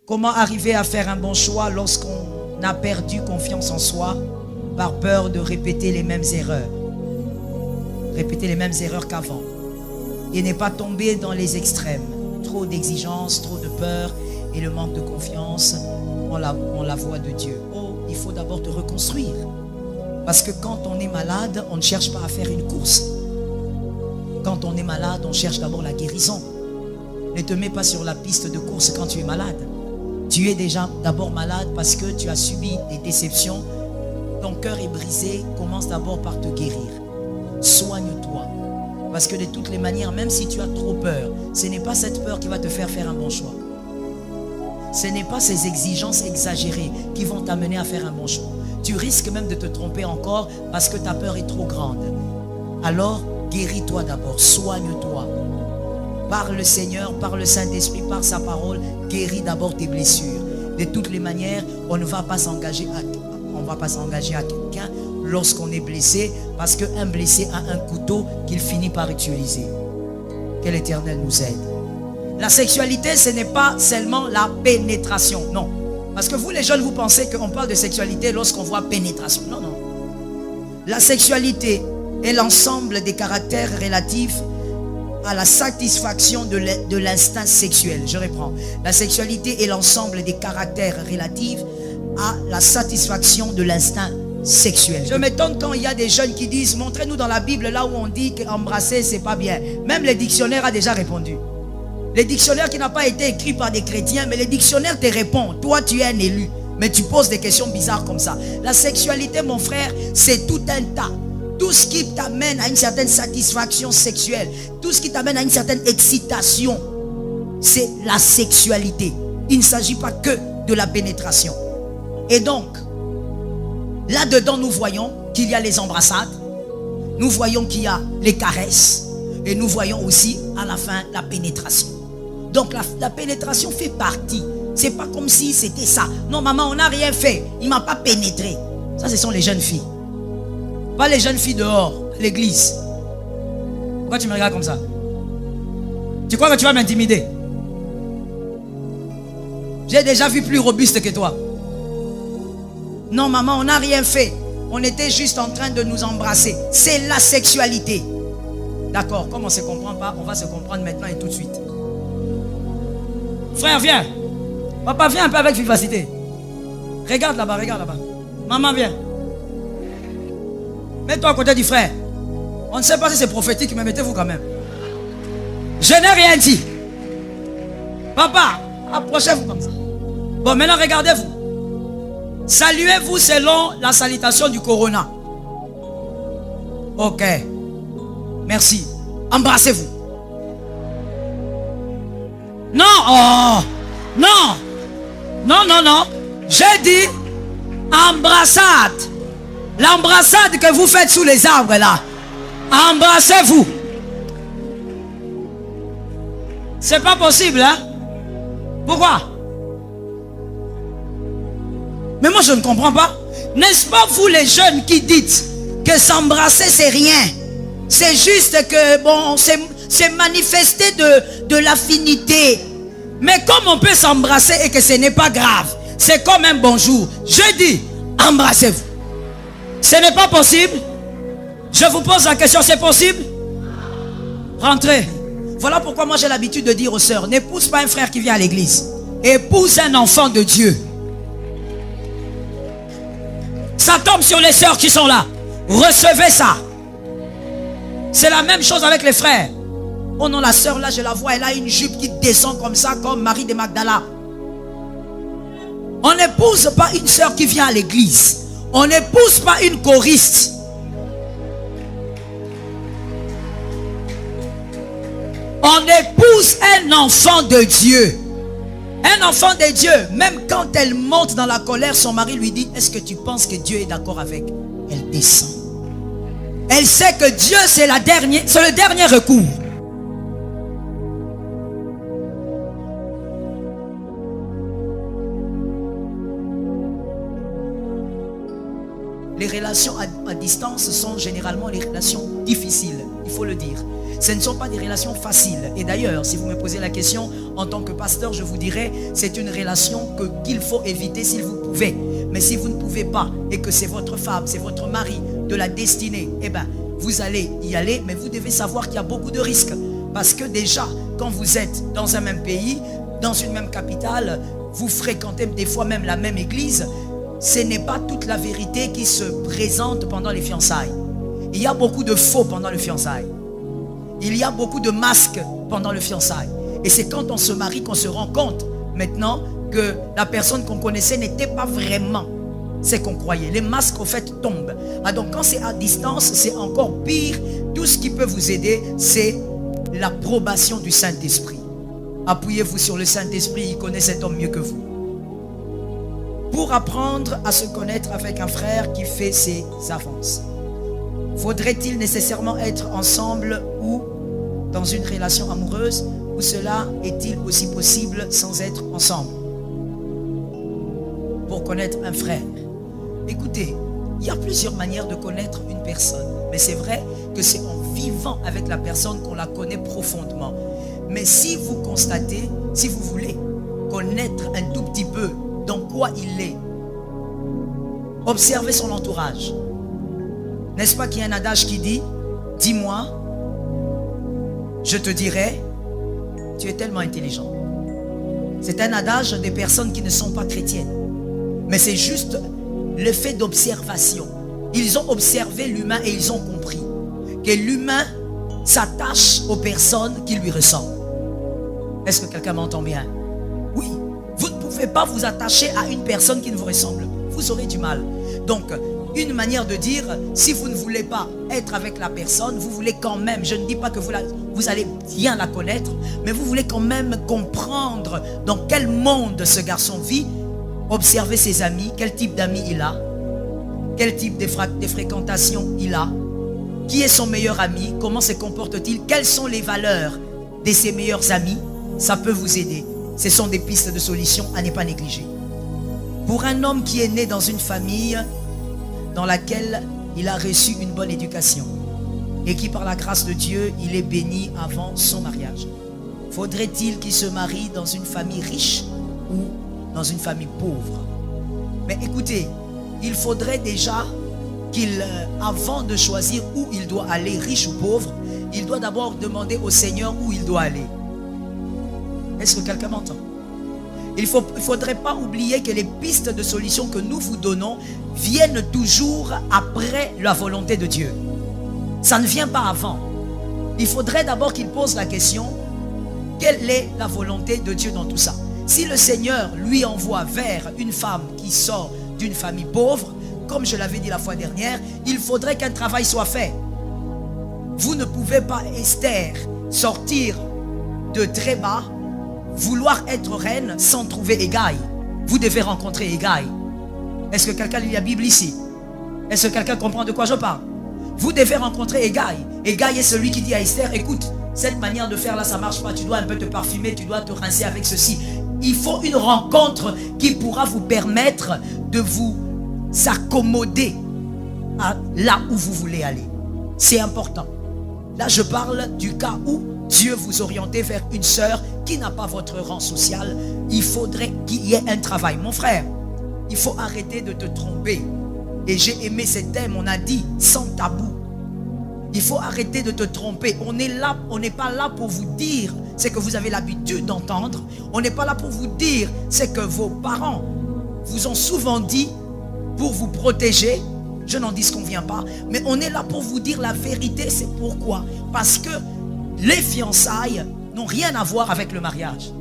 Comment arriver à faire un bon choix lorsqu'on a perdu confiance en soi par peur de répéter les mêmes erreurs? Répéter les mêmes erreurs qu'avant. Et n'est pas tomber dans les extrêmes. Trop d'exigences, trop de peur et le manque de confiance en la voie de Dieu. Oh, il faut d'abord te reconstruire. Parce que quand on est malade, on ne cherche pas à faire une course. Quand on est malade, on cherche d'abord la guérison. Ne te mets pas sur la piste de course quand tu es malade. Tu es déjà d'abord malade parce que tu as subi des déceptions. Ton cœur est brisé. Commence d'abord par te guérir. Soigne-toi. Parce que de toutes les manières, même si tu as trop peur, ce n'est pas cette peur qui va te faire un bon choix. Ce n'est pas ces exigences exagérées qui vont t'amener à faire un bon choix. Tu risques même de te tromper encore parce que ta peur est trop grande. Alors, guéris-toi d'abord, soigne-toi. Par le Seigneur, par le Saint-Esprit, par sa parole, guéris d'abord tes blessures. De toutes les manières, on ne va pas s'engager à quelqu'un lorsqu'on est blessé, parce qu'un blessé a un couteau qu'il finit par utiliser. Que l'Éternel nous aide. La sexualité, ce n'est pas seulement la pénétration, non. Parce que vous les jeunes, vous pensez qu'on parle de sexualité lorsqu'on voit pénétration. Non, non. La sexualité est l'ensemble des caractères relatifs à la satisfaction de l'instinct sexuel. Je reprends. La sexualité est l'ensemble des caractères relatifs à la satisfaction de l'instinct sexuel. Je m'étonne quand il y a des jeunes qui disent, montrez-nous dans la Bible là où on dit qu'embrasser c'est pas bien. Même le dictionnaire a déjà répondu. Le dictionnaire qui n'a pas été écrit par des chrétiens, mais le dictionnaire te répond. Toi tu es un élu, mais tu poses des questions bizarres comme ça. La sexualité, mon frère, c'est tout un tas. Tout ce qui t'amène à une certaine satisfaction sexuelle, tout ce qui t'amène à une certaine excitation, c'est la sexualité. Il ne s'agit pas que de la pénétration. Et donc, là-dedans, nous voyons qu'il y a les embrassades, nous voyons qu'il y a les caresses, et nous voyons aussi à la fin la pénétration. Donc la pénétration fait partie. C'est pas comme si c'était ça. Non, maman, on n'a rien fait. Il ne m'a pas pénétré. Ça, ce sont les jeunes filles. Pas les jeunes filles dehors, à l'église. Pourquoi tu me regardes comme ça? Tu crois que tu vas m'intimider? J'ai déjà vu plus robuste que toi. Non, maman, on n'a rien fait. On était juste en train de nous embrasser. C'est la sexualité. D'accord, comme on ne se comprend pas, on va se comprendre maintenant et tout de suite. Frère, viens. Papa, viens un peu avec vivacité. Regarde là-bas, regarde là-bas. Maman, viens. Mets-toi à côté du frère. On ne sait pas si c'est prophétique, mais mettez-vous quand même. Je n'ai rien dit. Papa, approchez-vous comme ça. Bon, maintenant regardez-vous. Saluez-vous selon la salutation du Corona. Ok. Merci. Embrassez-vous. Non, oh, non. Non, non, non. J'ai dit embrassade. L'embrassade que vous faites sous les arbres là. Embrassez-vous. C'est pas possible, hein? Pourquoi? Mais moi je ne comprends pas. N'est-ce pas vous les jeunes qui dites que s'embrasser c'est rien? C'est juste que bon, c'est manifester de l'affinité. Mais comme on peut s'embrasser et que ce n'est pas grave, c'est comme un bonjour. Je dis, embrassez-vous. Ce n'est pas possible. Je vous pose la question, c'est possible? Rentrez. Voilà pourquoi moi j'ai l'habitude de dire aux sœurs, n'épouse pas un frère qui vient à l'église. Épouse un enfant de Dieu. Ça tombe sur les sœurs qui sont là. Recevez ça. C'est la même chose avec les frères. Oh non, la sœur là, je la vois, elle a une jupe qui descend comme ça, comme Marie de Magdala. On n'épouse pas une sœur qui vient à l'église. On n'épouse pas une choriste. On épouse un enfant de Dieu. Un enfant de Dieu, même quand elle monte dans la colère, son mari lui dit, est-ce que tu penses que Dieu est d'accord avec? Elle descend. Elle sait que Dieu c'est le dernier recours. Les relations à distance sont généralement les relations difficiles, il faut le dire. Ce ne sont pas des relations faciles. Et d'ailleurs, si vous me posez la question, en tant que pasteur, je vous dirais, c'est une relation qu'il faut éviter si vous pouvez. Mais si vous ne pouvez pas, et que c'est votre femme, c'est votre mari de la destinée, eh bien, vous allez y aller, mais vous devez savoir qu'il y a beaucoup de risques. Parce que déjà, quand vous êtes dans un même pays, dans une même capitale, vous fréquentez des fois même la même église, ce n'est pas toute la vérité qui se présente pendant les fiançailles. Il y a beaucoup de faux pendant le fiançailles. Il y a beaucoup de masques pendant le fiançailles. Et c'est quand on se marie qu'on se rend compte maintenant que la personne qu'on connaissait n'était pas vraiment ce qu'on croyait. Les masques au fait tombent. Ah, donc quand c'est à distance, c'est encore pire. Tout ce qui peut vous aider, c'est l'approbation du Saint-Esprit. Appuyez-vous sur le Saint-Esprit, il connaît cet homme mieux que vous. Pour apprendre à se connaître avec un frère qui fait ses avances, faudrait-il nécessairement être ensemble ou dans une relation amoureuse, ou cela est-il aussi possible sans être ensemble? Pour connaître un frère, écoutez, il y a plusieurs manières de connaître une personne, mais c'est vrai que c'est en vivant avec la personne qu'on la connaît profondément. Mais si vous constatez, si vous voulez connaître un tout petit peu dans quoi il est, observez son entourage. N'est-ce pas qu'il y a un adage qui dit, dis-moi, je te dirai, tu es tellement intelligent. C'est un adage des personnes qui ne sont pas chrétiennes. Mais c'est juste le fait d'observation. Ils ont observé l'humain et ils ont compris que l'humain s'attache aux personnes qui lui ressemblent. Est-ce que quelqu'un m'entend bien? Oui. Vous ne pouvez pas vous attacher à une personne qui ne vous ressemble. Vous aurez du mal. Donc, une manière de dire, si vous ne voulez pas être avec la personne, vous voulez quand même, je ne dis pas que vous allez bien la connaître, mais vous voulez quand même comprendre dans quel monde ce garçon vit. Observez ses amis, quel type d'amis il a, quel type de fréquentation il a, qui est son meilleur ami, comment se comporte-t-il, quelles sont les valeurs de ses meilleurs amis. Ça peut vous aider. Ce sont des pistes de solutions à ne pas négliger. Pour un homme qui est né dans une famille dans laquelle il a reçu une bonne éducation et qui par la grâce de Dieu, il est béni avant son mariage, faudrait-il qu'il se marie dans une famille riche ou dans une famille pauvre? Mais écoutez, il faudrait déjà qu'il, avant de choisir où il doit aller, riche ou pauvre, il doit d'abord demander au Seigneur où il doit aller. Est-ce que quelqu'un m'entend? Il ne faudrait pas oublier que les pistes de solutions que nous vous donnons viennent toujours après la volonté de Dieu. Ça ne vient pas avant. Il faudrait d'abord qu'il pose la question, quelle est la volonté de Dieu dans tout ça? Si le Seigneur lui envoie vers une femme qui sort d'une famille pauvre, comme je l'avais dit la fois dernière, il faudrait qu'un travail soit fait. Vous ne pouvez pas, Esther, sortir de très bas, vouloir être reine sans trouver Égaï. Vous devez rencontrer Égaï. Est-ce que quelqu'un lit la Bible ici? Est-ce que quelqu'un comprend de quoi je parle? Vous devez rencontrer Égaï. Égaï est celui qui dit à Esther, écoute, cette manière de faire là, ça ne marche pas. Tu dois un peu te parfumer, tu dois te rincer avec ceci. Il faut une rencontre qui pourra vous permettre de vous accommoder à là où vous voulez aller. C'est important. Là, je parle du cas où Dieu vous orientait vers une sœur qui n'a pas votre rang social. Il faudrait qu'il y ait un travail. Mon frère, il faut arrêter de te tromper. Et j'ai aimé ce thème, on a dit sans tabou. Il faut arrêter de te tromper. On n'est pas là pour vous dire ce que vous avez l'habitude d'entendre. On n'est pas là pour vous dire ce que vos parents vous ont souvent dit pour vous protéger. Je n'en disconviens pas. Mais on est là pour vous dire la vérité. C'est pourquoi? Parce que les fiançailles n'ont rien à voir avec le mariage.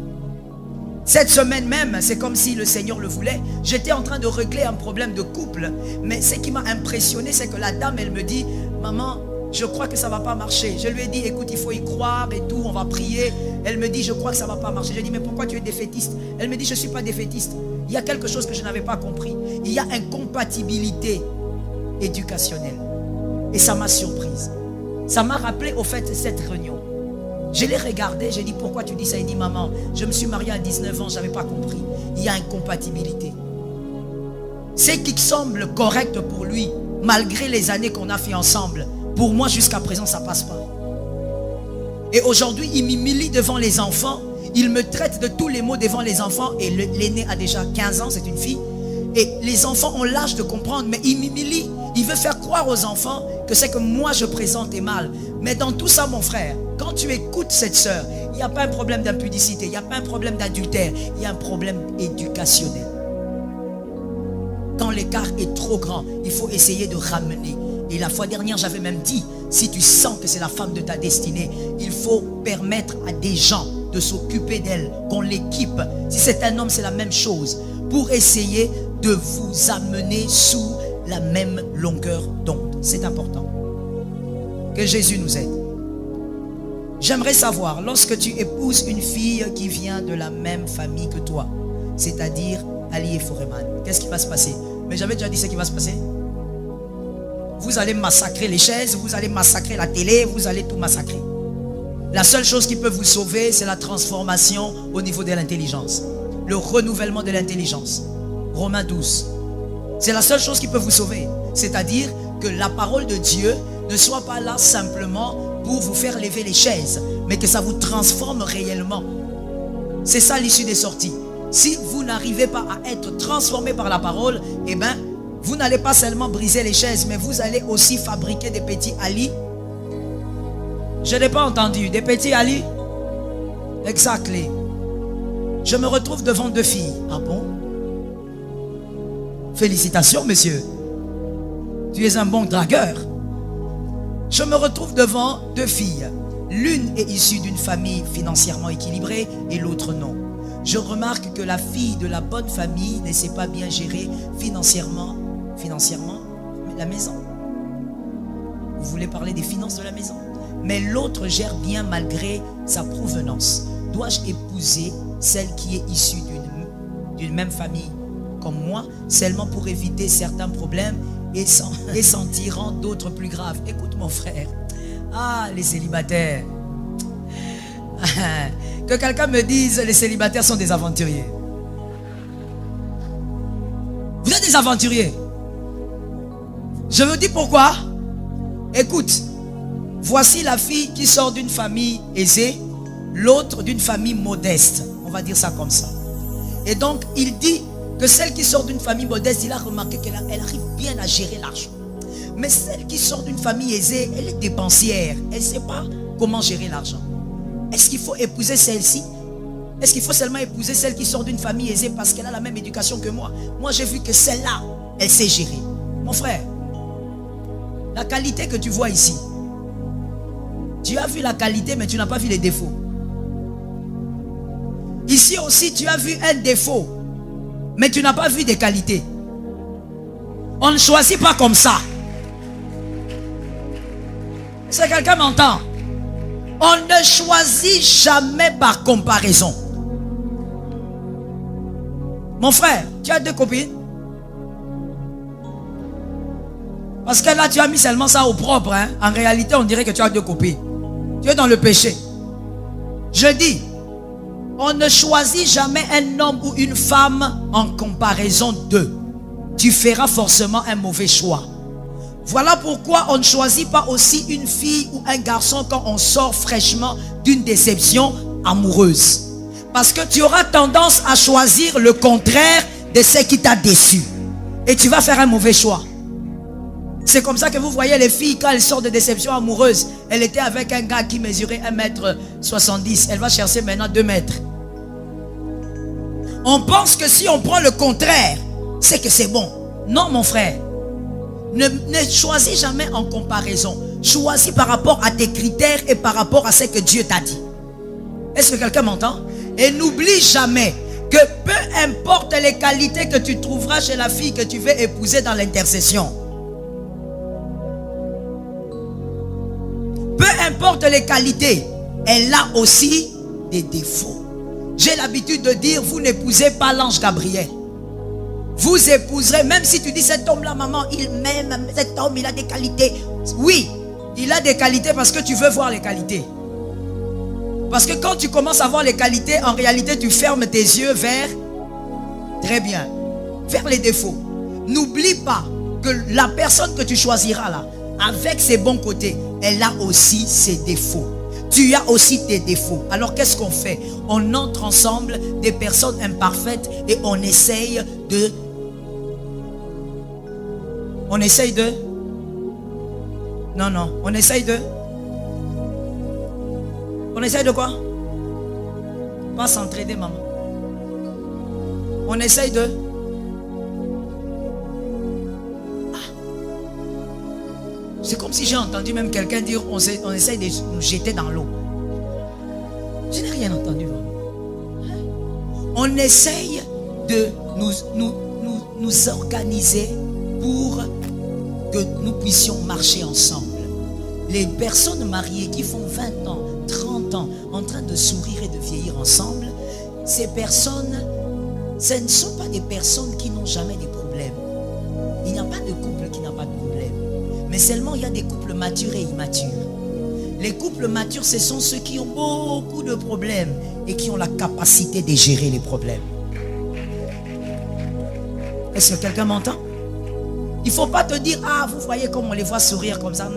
Cette semaine même, c'est comme si le Seigneur le voulait. J'étais en train de régler un problème de couple. Mais ce qui m'a impressionné, c'est que la dame, elle me dit, maman, je crois que ça ne va pas marcher. Je lui ai dit, écoute, il faut y croire et tout, on va prier. Elle me dit, je crois que ça ne va pas marcher. Je lui ai dit, mais pourquoi tu es défaitiste? Elle me dit, je ne suis pas défaitiste. Il y a quelque chose que je n'avais pas compris. Il y a incompatibilité éducationnelle. Et ça m'a surprise. Ça m'a rappelé au fait cette réunion. Je l'ai regardé, j'ai dit, pourquoi tu dis ça? Il dit, maman, je me suis marié à 19 ans, je n'avais pas compris. Il y a incompatibilité. Ce qui semble correct pour lui, malgré les années qu'on a fait ensemble, pour moi, jusqu'à présent, ça ne passe pas. Et aujourd'hui, il m'humilie devant les enfants. Il me traite de tous les maux devant les enfants. Et l'aîné a déjà 15 ans, c'est une fille. Et les enfants ont l'âge de comprendre, mais il m'humilie. Il veut faire croire aux enfants que c'est que moi je présente est mal. Mais dans tout ça, mon frère, quand tu écoutes cette sœur, il n'y a pas un problème d'impudicité, il n'y a pas un problème d'adultère, il y a un problème éducationnel. Quand l'écart est trop grand, il faut essayer de ramener. Et la fois dernière, j'avais même dit, si tu sens que c'est la femme de ta destinée, il faut permettre à des gens de s'occuper d'elle, qu'on l'équipe. Si c'est un homme, c'est la même chose. Pour essayer de vous amener sous la même longueur d'onde. C'est important. Que Jésus nous aide. J'aimerais savoir, lorsque tu épouses une fille qui vient de la même famille que toi, c'est-à-dire Ali et Foreman, qu'est-ce qui va se passer? Mais j'avais déjà dit ce qui va se passer. Vous allez massacrer les chaises, vous allez massacrer la télé, vous allez tout massacrer. La seule chose qui peut vous sauver, c'est la transformation au niveau de l'intelligence. Le renouvellement de l'intelligence. Romains 12. C'est la seule chose qui peut vous sauver. C'est-à-dire que la parole de Dieu ne soit pas là simplement pour vous faire lever les chaises, mais que ça vous transforme réellement. C'est ça l'issue des sorties. Si vous n'arrivez pas à être transformé par la parole, eh bien, vous n'allez pas seulement briser les chaises, mais vous allez aussi fabriquer des petits Ali. Je n'ai pas entendu. Des petits Ali? Exactly. Je me retrouve devant deux filles. Ah bon? Félicitations, monsieur. Tu es un bon dragueur. Je me retrouve devant deux filles. L'une est issue d'une famille financièrement équilibrée et l'autre non. Je remarque que la fille de la bonne famille ne sait pas bien gérer financièrement la maison. Vous voulez parler des finances de la maison? Mais l'autre gère bien malgré sa provenance. Dois-je épouser celle qui est issue d'une même famille comme moi, seulement pour éviter certains problèmes et s'en tirant d'autres plus graves? Écoute mon frère. Ah, les célibataires. Que quelqu'un me dise les célibataires sont des aventuriers. Vous êtes des aventuriers. Je vous dis pourquoi. Écoute, voici la fille qui sort d'une famille aisée, l'autre d'une famille modeste. On va dire ça comme ça. Et donc, il dit que celle qui sort d'une famille modeste, il a remarqué qu'elle arrive bien à gérer l'argent. Mais celle qui sort d'une famille aisée, elle est dépensière. Elle ne sait pas comment gérer l'argent. Est-ce qu'il faut épouser celle-ci? Est-ce qu'il faut seulement épouser celle qui sort d'une famille aisée parce qu'elle a la même éducation que moi? Moi, j'ai vu que celle-là, elle sait gérer. Mon frère, la qualité que tu vois ici, tu as vu la qualité, mais tu n'as pas vu les défauts. Ici aussi, tu as vu un défaut, mais tu n'as pas vu des qualités. On ne choisit pas comme ça. Est-ce que quelqu'un m'entend? On ne choisit jamais par comparaison. Mon frère, tu as deux copines? Parce que là, tu as mis seulement ça au propre. Hein? En réalité, on dirait que tu as deux copines. Tu es dans le péché. Je dis, on ne choisit jamais un homme ou une femme en comparaison d'eux. Tu feras forcément un mauvais choix. Voilà pourquoi on ne choisit pas aussi une fille ou un garçon quand on sort fraîchement d'une déception amoureuse. Parce que tu auras tendance à choisir le contraire de ce qui t'a déçu. Et tu vas faire un mauvais choix. C'est comme ça que vous voyez les filles quand elles sortent de déception amoureuse. Elle était avec un gars qui mesurait 1m70. Elle va chercher maintenant 2 mètres. On pense que si on prend le contraire, c'est que c'est bon. Non, mon frère. Ne choisis jamais en comparaison. Choisis par rapport à tes critères et par rapport à ce que Dieu t'a dit. Est-ce que quelqu'un m'entend? Et n'oublie jamais que peu importe les qualités que tu trouveras chez la fille que tu veux épouser dans l'intercession, peu importe les qualités, elle a aussi des défauts. J'ai l'habitude de dire, vous n'épousez pas l'ange Gabriel. Vous épouserez, même si tu dis cet homme-là, maman, il m'aime, cet homme, il a des qualités. Oui, il a des qualités parce que tu veux voir les qualités. Parce que quand tu commences à voir les qualités, en réalité, tu fermes tes yeux vers, très bien, vers les défauts. N'oublie pas que la personne que tu choisiras là, avec ses bons côtés, elle a aussi ses défauts. tu as aussi tes défauts. Alors qu'est-ce qu'on fait? On entre ensemble, des personnes imparfaites, et on essaye de... On essaye de... Non, on essaye de... On essaye de quoi? Pas s'entraider, maman. On essaye de... C'est comme si j'ai entendu même quelqu'un dire on essaye de nous jeter dans l'eau. Je n'ai rien entendu. On essaye de nous organiser pour que nous puissions marcher ensemble. Les personnes mariées qui font 20 ans, 30 ans, en train de sourire et de vieillir ensemble, ces personnes, ce ne sont pas des personnes qui n'ont jamais des problèmes. Il n'y a pas de couple qui n'a pas de problème. Mais seulement il y a des couples matures et immatures. Les couples matures, ce sont ceux qui ont beaucoup de problèmes et qui ont la capacité de gérer les problèmes. Est-ce que quelqu'un m'entend? Il ne faut pas te dire, ah, vous voyez comme on les voit sourire comme ça.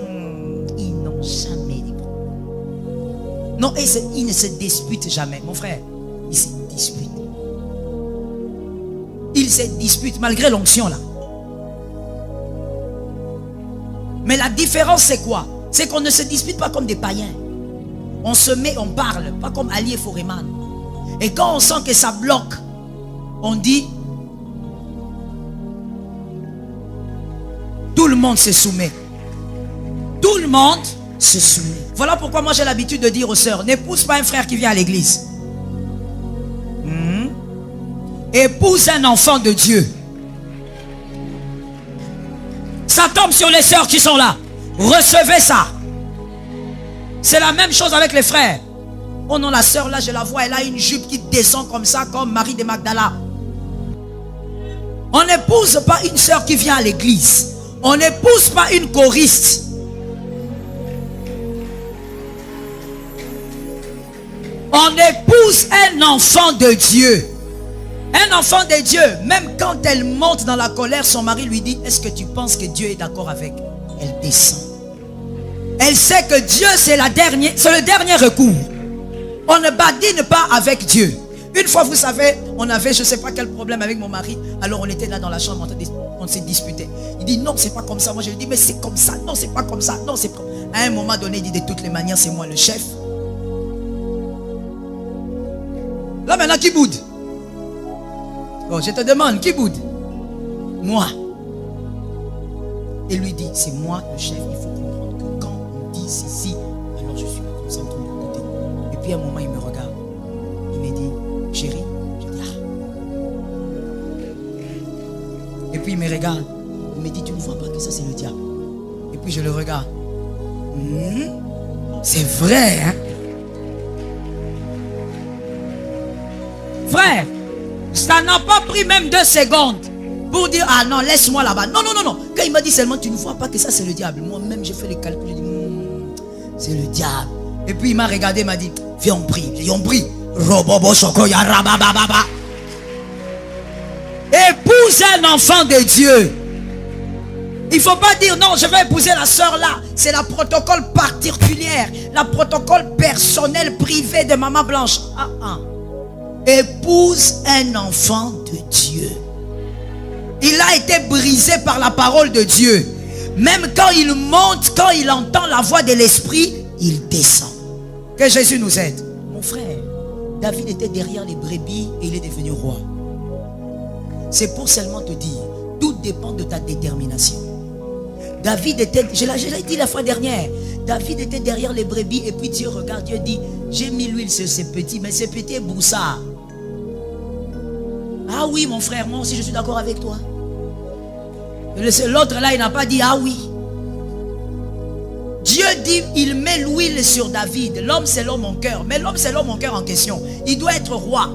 Ils n'ont jamais des problèmes. Non, ils ne se disputent jamais. Mon frère, ils se disputent. Ils se disputent malgré l'onction là. Mais la différence c'est quoi? C'est qu'on ne se dispute pas comme des païens. On se met, on parle, pas comme Ali et Foreman. Et quand on sent que ça bloque, on dit, tout le monde se soumet. Tout le monde se soumet. Voilà pourquoi moi j'ai l'habitude de dire aux sœurs, n'épouse pas un frère qui vient à l'église. Épouse un enfant de Dieu. Ça tombe sur les sœurs qui sont là. Recevez ça. C'est la même chose avec les frères. Oh non, la sœur là, je la vois, elle a une jupe qui descend comme ça, comme Marie de Magdala. On n'épouse pas une sœur qui vient à l'église. On n'épouse pas une choriste. On épouse un enfant de Dieu. Un enfant de Dieu, même quand elle monte dans la colère, son mari lui dit, est-ce que tu penses que Dieu est d'accord avec? Elle descend. Elle sait que Dieu c'est le dernier recours. On ne badine pas avec Dieu. Une fois, vous savez, on avait je ne sais pas quel problème avec mon mari. Alors on était là dans la chambre, on s'est disputé. Il dit non, c'est pas comme ça. Moi je lui dis mais c'est comme ça. Non, c'est pas comme ça. Non, c'est pas... À un moment donné, il dit de toutes les manières, c'est moi le chef. Là maintenant, qui boude? Oh, je te demande, qui boude? Moi. Et lui dit, c'est moi le chef. Il faut comprendre que quand on dit ceci, alors je suis là, concentré de côté. Et puis à un moment, il me regarde. Il me dit, chérie. Je dis, ah. Et puis il me regarde. Il me dit, tu ne vois pas que ça c'est le diable? Et puis je le regarde. C'est vrai, hein? Frère, ça n'a pas pris même 2 secondes pour dire, ah non, laisse-moi là-bas. Non. Quand il m'a dit seulement, tu ne vois pas que ça c'est le diable. Moi-même, j'ai fait les calculs. J'ai dit, c'est le diable. Et puis il m'a regardé, il m'a dit, viens, on prie. Et on prie. Épouse un enfant de Dieu. Il ne faut pas dire, non, je vais épouser la sœur là. C'est la protocole particulière. La protocole personnelle privée de maman blanche. Épouse un enfant de Dieu. Il a été brisé par la parole de Dieu. Même quand il monte, quand il entend la voix de l'esprit, il descend. Que Jésus nous aide. Mon frère, David était derrière les brebis et il est devenu roi. C'est pour seulement te dire, tout dépend de ta détermination. David était, je l'ai dit la fois dernière, David était derrière les brebis et puis Dieu regarde, Dieu dit, j'ai mis l'huile sur ces petits, mais ces petits est broussard. Ah oui mon frère, moi aussi je suis d'accord avec toi. L'autre là il n'a pas dit ah oui. Dieu dit il met l'huile sur David. L'homme c'est l'homme en cœur. Mais l'homme c'est l'homme en cœur en question. Il doit être roi.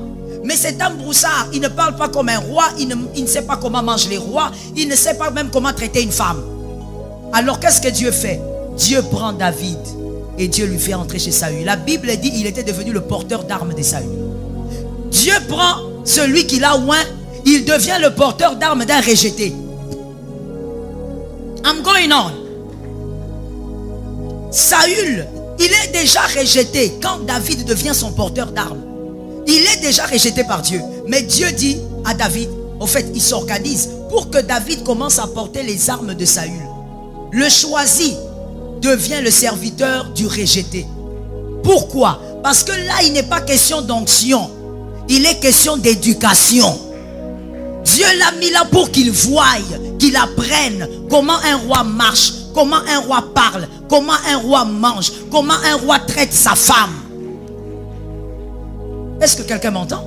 Mais cet homme broussard, il ne parle pas comme un roi. Il ne sait pas comment mangent les rois. Il ne sait pas même comment traiter une femme. Alors qu'est-ce que Dieu fait? Dieu prend David et Dieu lui fait entrer chez Saül. La Bible dit il était devenu le porteur d'armes de Saül. Dieu prend celui qu'il a oint, il devient le porteur d'armes d'un rejeté. I'm going on. Saül Il est déjà rejeté quand David devient son porteur d'armes. Il est déjà rejeté par Dieu. Mais Dieu dit à David, au fait, il s'organise pour que David commence à porter les armes de Saül. Le choisi devient le serviteur du rejeté. Pourquoi? Parce que là, il n'est pas question d'onction. Il est question d'éducation. Dieu l'a mis là pour qu'il voie, qu'il apprenne comment un roi marche, comment un roi parle, comment un roi mange, comment un roi traite sa femme. Est-ce que quelqu'un m'entend?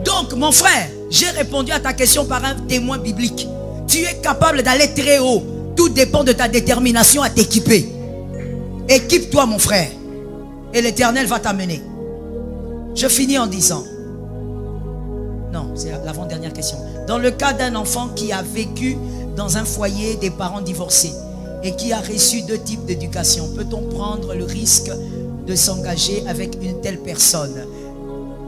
Donc, mon frère, j'ai répondu à ta question par un témoin biblique. Tu es capable d'aller très haut. Tout dépend de ta détermination à t'équiper. Équipe-toi, mon frère. Et l'Éternel va t'amener. Je finis en disant... Non, c'est l'avant-dernière question. Dans le cas d'un enfant qui a vécu dans un foyer des parents divorcés et qui a reçu 2 types d'éducation, peut-on prendre le risque de s'engager avec une telle personne?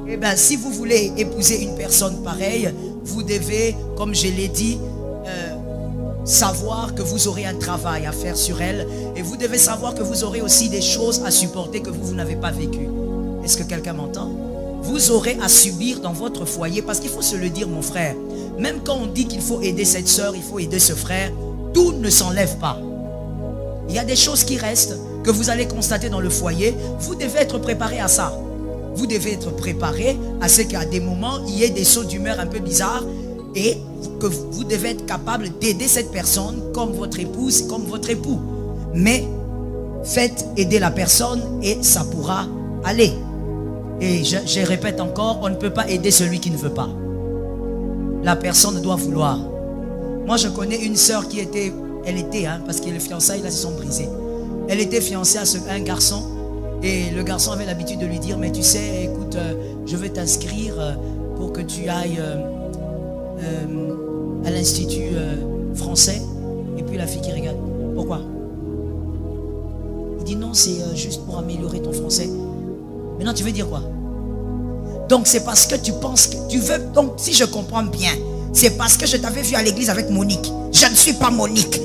Eh bien, si vous voulez épouser une personne pareille, vous devez, comme je l'ai dit, savoir que vous aurez un travail à faire sur elle, et vous devez savoir que vous aurez aussi des choses à supporter que vous n'avez pas vécues. Est-ce que quelqu'un m'entend? Vous aurez à subir dans votre foyer, parce qu'il faut se le dire, mon frère, même quand on dit qu'il faut aider cette soeur, il faut aider ce frère, tout ne s'enlève pas. Il y a des choses qui restent, que vous allez constater dans le foyer. Vous devez être préparé à ça. Vous devez être préparé à ce qu'à des moments, il y ait des sauts d'humeur un peu bizarres, et que vous devez être capable d'aider cette personne comme votre épouse, comme votre époux. Mais faites aider la personne et ça pourra aller. Et je répète encore, on ne peut pas aider celui qui ne veut pas. La personne doit vouloir. Moi, je connais une sœur qui était, parce que les fiançailles là se sont brisées. Elle était fiancée à un garçon, et le garçon avait l'habitude de lui dire, mais tu sais, écoute, je vais t'inscrire pour que tu ailles à l'institut français. Et puis la fille qui regarde, pourquoi? Il dit non, c'est juste pour améliorer ton français. Maintenant, tu veux dire quoi? Donc, c'est parce que tu penses que tu veux... Donc, si je comprends bien, c'est parce que je t'avais vu à l'église avec Monique. Je ne suis pas Monique.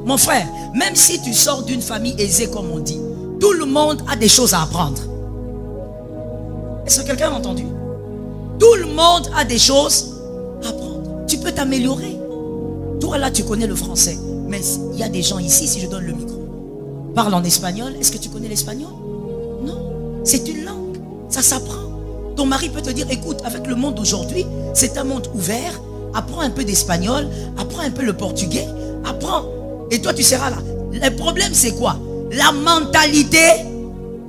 Mon frère, même si tu sors d'une famille aisée, comme on dit, tout le monde a des choses à apprendre. Est-ce que quelqu'un a entendu? Tout le monde a des choses à apprendre. Tu peux t'améliorer. Toi, là, tu connais le français. Mais il y a des gens ici, si je donne le micro, parle en espagnol. Est-ce que tu connais l'espagnol? Non, c'est une langue, ça s'apprend. Ton mari peut te dire, écoute, avec le monde d'aujourd'hui, c'est un monde ouvert. Apprends un peu d'espagnol, apprends un peu le portugais, apprends. Et toi, tu seras là. Le problème, c'est quoi? La mentalité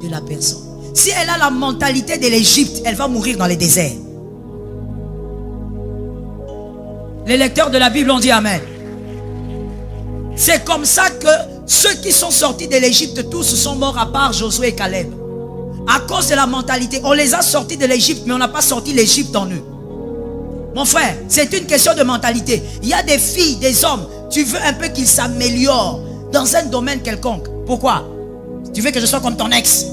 de la personne. Si elle a la mentalité de l'Égypte, elle va mourir dans les déserts. Les lecteurs de la Bible ont dit Amen. C'est comme ça que ceux qui sont sortis de l'Égypte, tous sont morts à part Josué et Caleb. À cause de la mentalité. On les a sortis de l'Égypte, mais on n'a pas sorti l'Égypte en eux. Mon frère, c'est une question de mentalité. Il y a des filles, des hommes, tu veux un peu qu'ils s'améliorent dans un domaine quelconque. Pourquoi? Tu veux que je sois comme ton ex?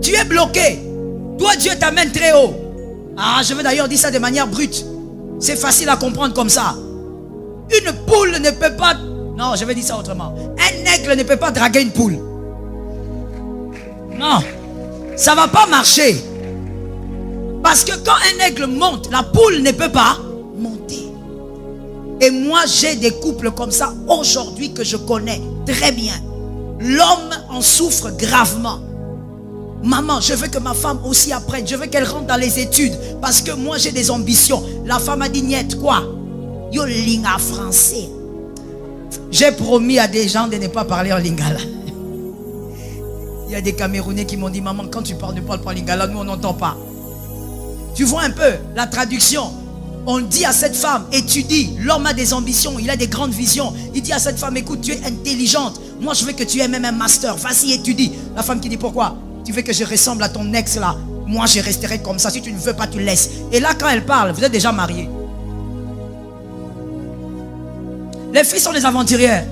Tu es bloqué. Toi, Dieu t'amène très haut. Ah, je veux d'ailleurs dire ça de manière brute. C'est facile à comprendre comme ça. Une poule ne peut pas... Non, je vais dire ça autrement. Un aigle ne peut pas draguer une poule. Non, ça ne va pas marcher. Parce que quand un aigle monte, la poule ne peut pas monter. Et moi, j'ai des couples comme ça aujourd'hui que je connais très bien. L'homme en souffre gravement. Maman, je veux que ma femme aussi apprenne. Je veux qu'elle rentre dans les études. Parce que moi, j'ai des ambitions. La femme a dit, niet, quoi? Yo linga français. J'ai promis à des gens de ne pas parler en lingala. Il y a des Camerounais qui m'ont dit, maman, quand tu parles, ne parle pas en lingala. Nous, on n'entend pas. Tu vois un peu la traduction. On dit à cette femme, étudie. L'homme a des ambitions, il a des grandes visions. Il dit à cette femme, écoute, tu es intelligente. Moi, je veux que tu aies même un master. Vas-y, étudie. La femme qui dit, pourquoi? Tu veux que je ressemble à ton ex là? Moi, je resterai comme ça. Si tu ne veux pas, tu laisses. Et là, quand elle parle, vous êtes déjà mariés. Les filles sont des aventurières.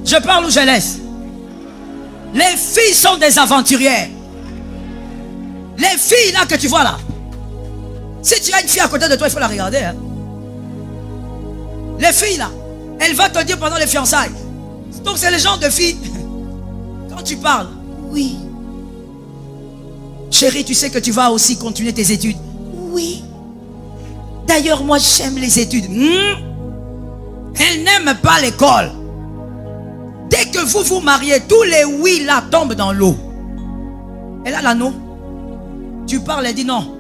Je parle ou je laisse? Les filles sont des aventurières. Les filles là que tu vois là. Si tu as une fille à côté de toi, il faut la regarder. Hein? Les filles là, elle va te dire pendant les fiançailles. Donc c'est le genre de fille. Quand tu parles, oui. Chérie, tu sais que tu vas aussi continuer tes études. Oui. D'ailleurs, moi j'aime les études. Elle n'aime pas l'école. Dès que vous vous mariez, tous les oui là tombent dans l'eau. Elle a l'anneau. Tu parles, elle dit non.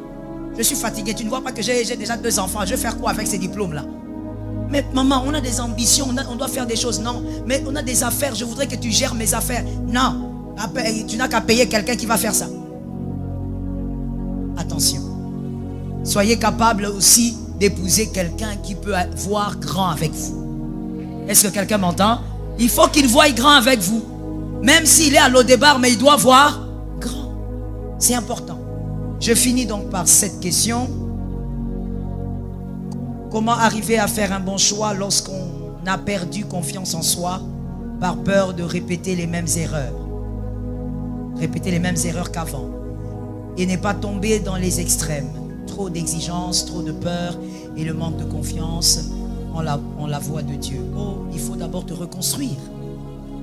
Je suis fatigué. Tu ne vois pas que j'ai déjà 2 enfants. Je vais faire quoi avec ces diplômes là? Mais maman, on a des ambitions. On doit faire des choses. Non. Mais on a des affaires. Je voudrais que tu gères mes affaires. Non. Tu n'as qu'à payer quelqu'un qui va faire ça. Attention. Soyez capable aussi d'épouser quelqu'un qui peut voir grand avec vous. Est-ce que quelqu'un m'entend? Il faut qu'il voie grand avec vous. Même s'il est à l'Odébar, mais il doit voir grand. C'est important. Je finis donc par cette question. Comment arriver à faire un bon choix lorsqu'on a perdu confiance en soi par peur de répéter les mêmes erreurs? Répéter les mêmes erreurs qu'avant. Et n'est pas tomber dans les extrêmes. Trop d'exigences, trop de peur et le manque de confiance en la voie de Dieu. Oh, il faut d'abord te reconstruire.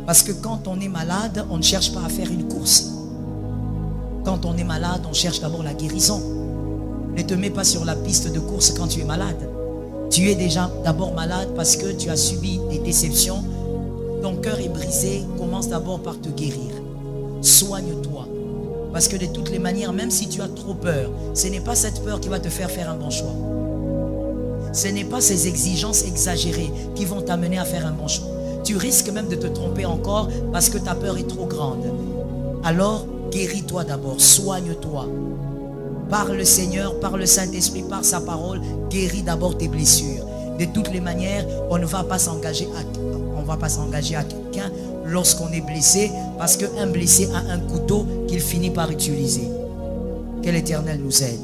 Parce que quand on est malade, on ne cherche pas à faire une course. Quand on est malade, on cherche d'abord la guérison. Ne te mets pas sur la piste de course quand tu es malade. Tu es déjà d'abord malade parce que tu as subi des déceptions. Ton cœur est brisé. Commence d'abord par te guérir. Soigne-toi. Parce que de toutes les manières, même si tu as trop peur, ce n'est pas cette peur qui va te faire un bon choix. Ce n'est pas ces exigences exagérées qui vont t'amener à faire un bon choix. Tu risques même de te tromper encore parce que ta peur est trop grande. Alors, guéris-toi d'abord, soigne-toi. Par le Seigneur, par le Saint-Esprit, par sa parole, guéris d'abord tes blessures. De toutes les manières, on ne va pas s'engager à quelqu'un lorsqu'on est blessé, parce qu'un blessé a un couteau qu'il finit par utiliser. Que l'Éternel nous aide.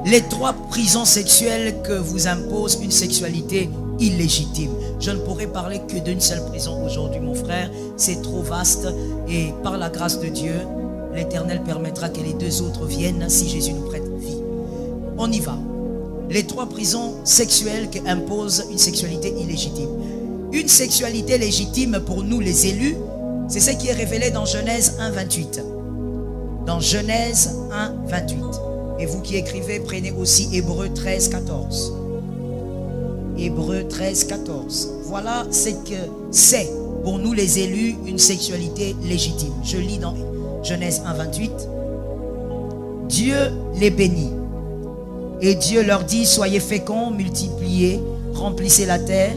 Les 3 prisons sexuelles que vous impose une sexualité illégitime. Je ne pourrais parler que d'une seule prison aujourd'hui, mon frère. C'est trop vaste et par la grâce de Dieu, l'Éternel permettra que les 2 autres viennent si Jésus nous prête vie. On y va. Les 3 prisons sexuelles qui imposent une sexualité illégitime. Une sexualité légitime pour nous les élus, c'est ce qui est révélé dans Genèse 1, 28. Dans Genèse 1, 28. Et vous qui écrivez, prenez aussi Hébreux 13, 14. Hébreux 13, 14. Voilà ce que c'est pour nous les élus une sexualité légitime. Je lis dans Genèse 1, 28. Dieu les bénit. Et Dieu leur dit, soyez féconds, multipliez, remplissez la terre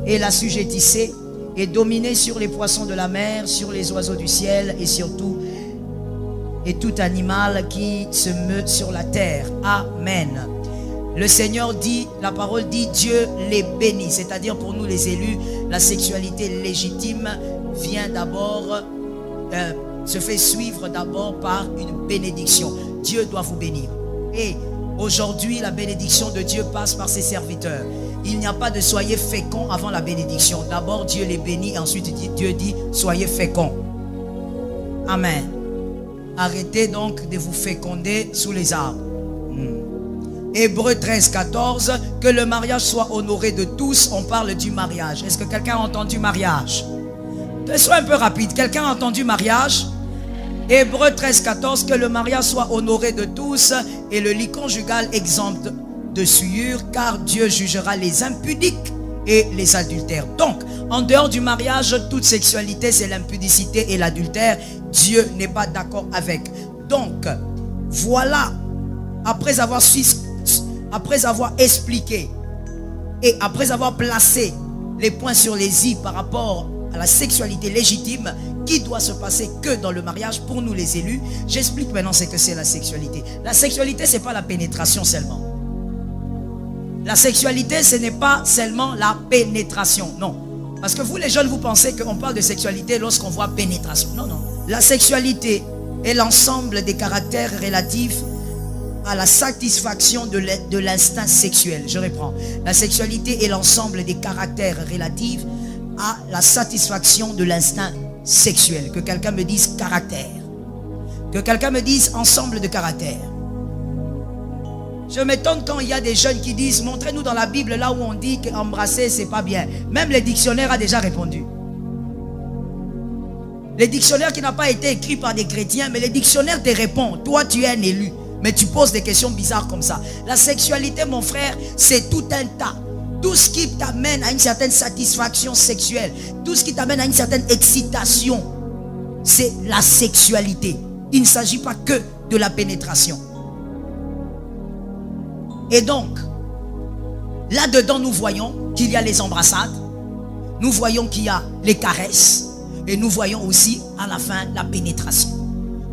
et l'assujettissez et dominez sur les poissons de la mer, sur les oiseaux du ciel et sur tout animal qui se meut sur la terre. Amen. Le Seigneur dit, la parole dit, Dieu les bénit. C'est-à-dire pour nous les élus, la sexualité légitime vient d'abord, se fait suivre d'abord par une bénédiction. Dieu doit vous bénir. Et aujourd'hui, la bénédiction de Dieu passe par ses serviteurs. Il n'y a pas de soyez féconds avant la bénédiction. D'abord, Dieu les bénit et ensuite Dieu dit soyez féconds. Amen. Arrêtez donc de vous féconder sous les arbres. Hébreux 13, 14. Que le mariage soit honoré de tous. On parle du mariage. Est-ce que quelqu'un a entendu mariage? Sois un peu rapide. Quelqu'un a entendu mariage? Hébreux 13, 14. Que le mariage soit honoré de tous et le lit conjugal exempt de souillure, car Dieu jugera les impudiques et les adultères. Donc, en dehors du mariage, toute sexualité, c'est l'impudicité et l'adultère. Dieu n'est pas d'accord avec. Donc, voilà, après avoir expliqué et après avoir placé les points sur les i par rapport à la sexualité légitime qui doit se passer que dans le mariage pour nous les élus, j'explique maintenant ce que c'est la sexualité. La sexualité, c'est pas la pénétration seulement. La sexualité, ce n'est pas seulement la pénétration, non. Parce que vous les jeunes, vous pensez qu'on parle de sexualité lorsqu'on voit pénétration. Non, non. La sexualité est l'ensemble des caractères relatifs à la satisfaction de l'instinct sexuel. Je reprends. La sexualité est l'ensemble des caractères relatifs à la satisfaction de l'instinct sexuel. Que quelqu'un me dise caractère. Que quelqu'un me dise ensemble de caractères. Je m'étonne quand il y a des jeunes qui disent, montrez-nous dans la Bible là où on dit qu'embrasser c'est pas bien. Même les dictionnaires a déjà répondu. Les dictionnaires qui n'ont pas été écrits par des chrétiens, mais les dictionnaires te répondent. Toi tu es un élu, mais tu poses des questions bizarres comme ça. La sexualité, mon frère, c'est tout un tas. Tout ce qui t'amène à une certaine satisfaction sexuelle, tout ce qui t'amène à une certaine excitation, c'est la sexualité. Il ne s'agit pas que de la pénétration. Et donc, là-dedans, nous voyons qu'il y a les embrassades, nous voyons qu'il y a les caresses, et nous voyons aussi, à la fin, la pénétration.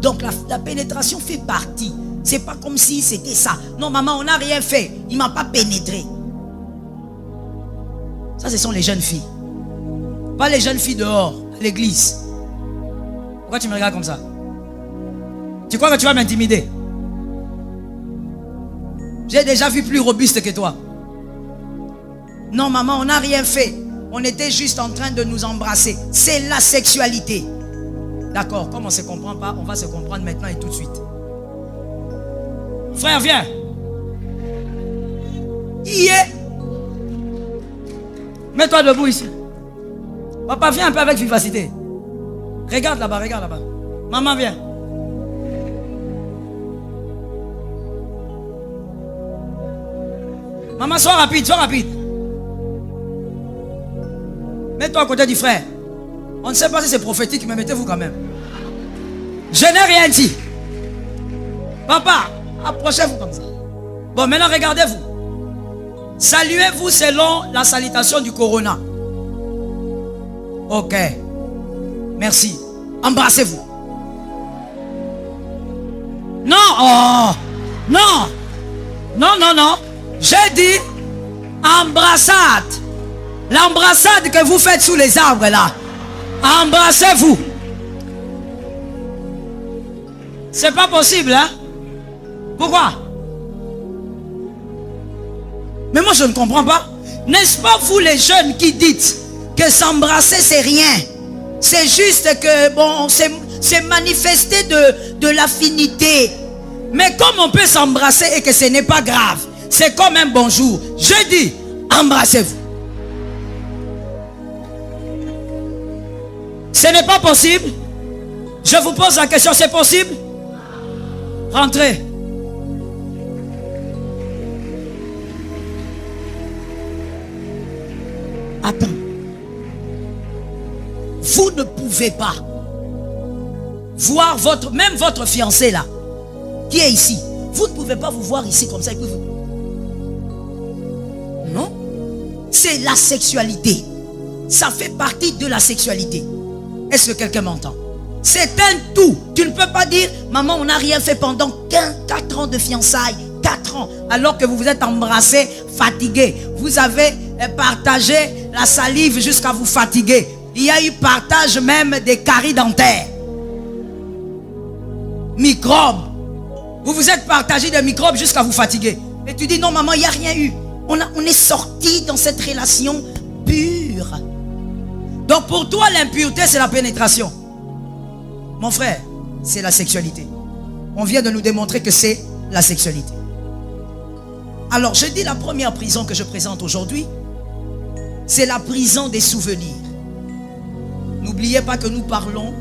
Donc, la pénétration fait partie. C'est pas comme si c'était ça. Non, maman, on n'a rien fait. Il ne m'a pas pénétré. Ça, ce sont les jeunes filles. Pas les jeunes filles dehors, à l'église. Pourquoi tu me regardes comme ça? Tu crois que tu vas m'intimider? J'ai déjà vu plus robuste que toi. Non, maman, on n'a rien fait. On était juste en train de nous embrasser. C'est la sexualité. D'accord, comme on ne se comprend pas, on va se comprendre maintenant et tout de suite. Frère, viens. Yeah. Mets-toi debout ici. Papa, viens un peu avec vivacité. Regarde là-bas, regarde là-bas. Maman, viens. Maman, sois rapide, sois rapide. Mets-toi à côté du frère. On ne sait pas si c'est prophétique, mais mettez-vous quand même. Je n'ai rien dit. Papa, approchez-vous comme ça. Bon, maintenant regardez-vous. Saluez-vous selon la salutation du corona. Ok. Merci. Embrassez-vous. Non, oh, non. Non, non, non. J'ai dit embrassade. L'embrassade que vous faites sous les arbres là. Embrassez-vous. C'est pas possible, hein? Pourquoi? Mais moi je ne comprends pas. N'est-ce pas vous les jeunes qui dites que s'embrasser c'est rien? C'est juste que bon, c'est manifester de l'affinité. Mais comme on peut s'embrasser et que ce n'est pas grave, c'est comme un bonjour. Je dis, embrassez-vous. Ce n'est pas possible. Je vous pose la question, c'est possible? Rentrez. Attends. Vous ne pouvez pas voir même votre fiancé là, qui est ici. Vous ne pouvez pas vous voir ici comme ça. Non. C'est la sexualité. Ça fait partie de la sexualité. Est-ce que quelqu'un m'entend? C'est un tout. Tu ne peux pas dire, maman, on n'a rien fait pendant 4 ans de fiançailles. 4 ans. Alors que vous vous êtes embrassés, fatigués. Vous avez partagé la salive jusqu'à vous fatiguer. Il y a eu partage même des caries dentaires. Microbes. Vous vous êtes partagé des microbes jusqu'à vous fatiguer. Et tu dis, non maman, il n'y a rien eu. On est sorti dans cette relation pure. Donc pour toi, l'impureté, c'est la pénétration. Mon frère, c'est la sexualité. On vient de nous démontrer que c'est la sexualité. Alors, je dis la première prison que je présente aujourd'hui, c'est la prison des souvenirs. N'oubliez pas que nous parlons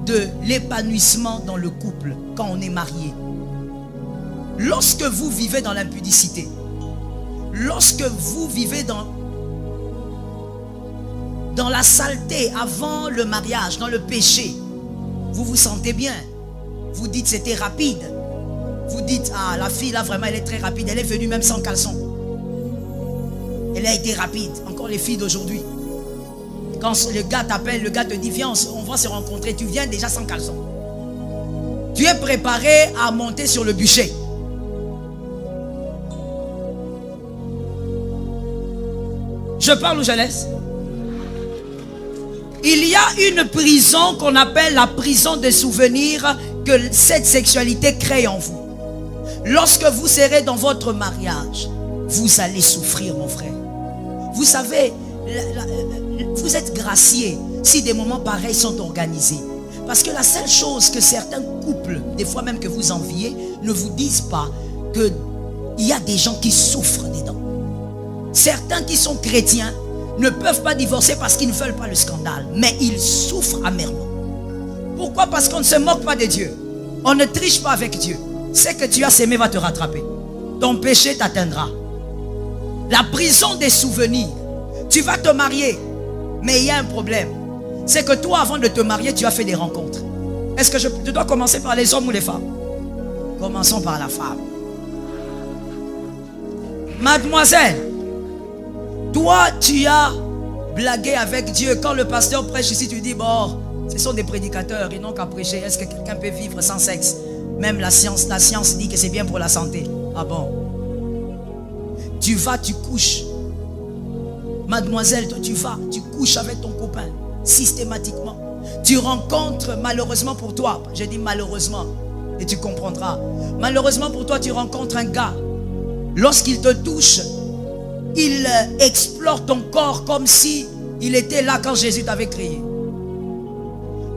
de l'épanouissement dans le couple quand on est marié. Lorsque vous vivez dans l'impudicité, lorsque vous vivez dans la saleté avant le mariage, dans le péché, vous vous sentez bien. Vous dites c'était rapide. Vous dites, ah la fille là vraiment elle est très rapide. Elle est venue même sans caleçon. Elle a été rapide. Encore les filles d'aujourd'hui. Quand le gars t'appelle, le gars te dit viens on va se rencontrer. Tu viens déjà sans caleçon. Tu es préparé à monter sur le bûcher. Je parle ou je laisse? Il y a une prison qu'on appelle la prison des souvenirs que cette sexualité crée en vous. Lorsque vous serez dans votre mariage, vous allez souffrir, mon frère. Vous savez, vous êtes gracié si des moments pareils sont organisés. Parce que la seule chose que certains couples, des fois même que vous enviez, ne vous disent pas, que il y a des gens qui souffrent dedans. Certains qui sont chrétiens ne peuvent pas divorcer parce qu'ils ne veulent pas le scandale, mais ils souffrent amèrement. Pourquoi? Parce qu'on ne se moque pas de Dieu. On ne triche pas avec Dieu. Ce que tu as sémé va te rattraper. Ton péché t'atteindra. La prison des souvenirs. Tu vas te marier, mais il y a un problème. C'est que toi, avant de te marier, tu as fait des rencontres. Est-ce que je dois commencer par les hommes ou les femmes? Commençons par la femme. Mademoiselle, toi, tu as blagué avec Dieu. Quand le pasteur prêche ici, tu dis, bon, ce sont des prédicateurs, ils n'ont qu'à prêcher. Est-ce que quelqu'un peut vivre sans sexe? Même la science dit que c'est bien pour la santé. Ah bon? Tu vas, tu couches. Mademoiselle, toi, tu couches avec ton copain, systématiquement. Tu rencontres, malheureusement pour toi, je dis malheureusement, et tu comprendras. Malheureusement pour toi, tu rencontres un gars. Lorsqu'il te touche, il explore ton corps comme si il était là quand Jésus t'avait créé.